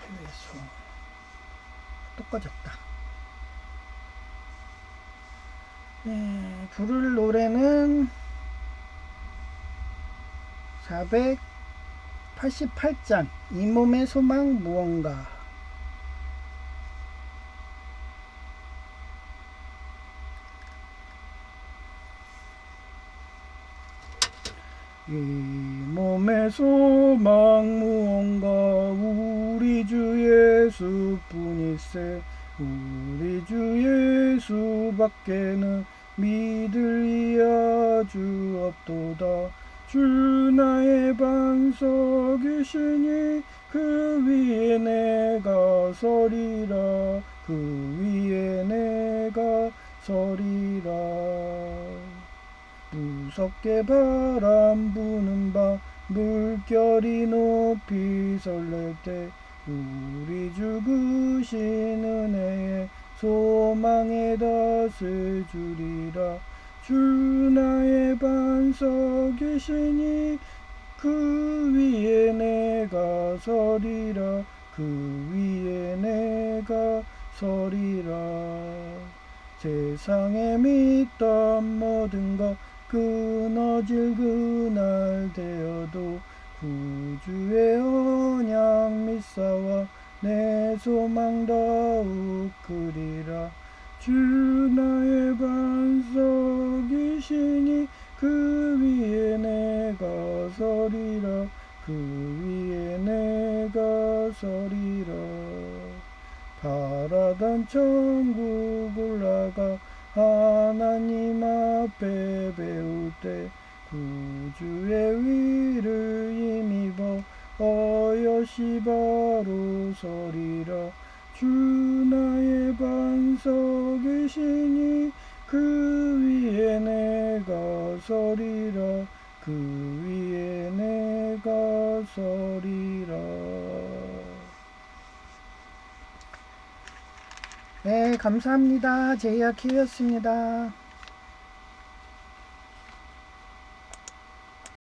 폐송 또 꺼졌다. 부를 노래는 488장 이 몸의 소망 무언가. 이 몸의 소망 무언가 우리 주 예수뿐일세. 우리 주 예수밖에는 믿을 이야 주 없도다. 주 나의 반석이시니 그 위에 내가 서리라. 그 위에 내가 서리라. 무섭게 바람 부는 밤 물결이 높이 설렐 때 우리 주 크신 은혜에 소망의 덫을 주리라. 주 나의 반석이시니 그 위에 내가 서리라. 그 위에 내가 서리라. 세상에 믿던 모든 것 끊어질 그날 되어도 구주의 언약 믿사와 내 소망 더욱 크리라. 주 나의 반석이시니 그 위에 내가 서리라. 그 위에 내가 서리라. 바라던 천국 올라가 하나님 앞에 배울 때 구주의 위를 힘입어 어여시 바로 서리라. 주 나의 반석이시니 그 위에 내가 서리라. 그 위에 내가 서리라. 네, 감사합니다. 제이아키였습니다.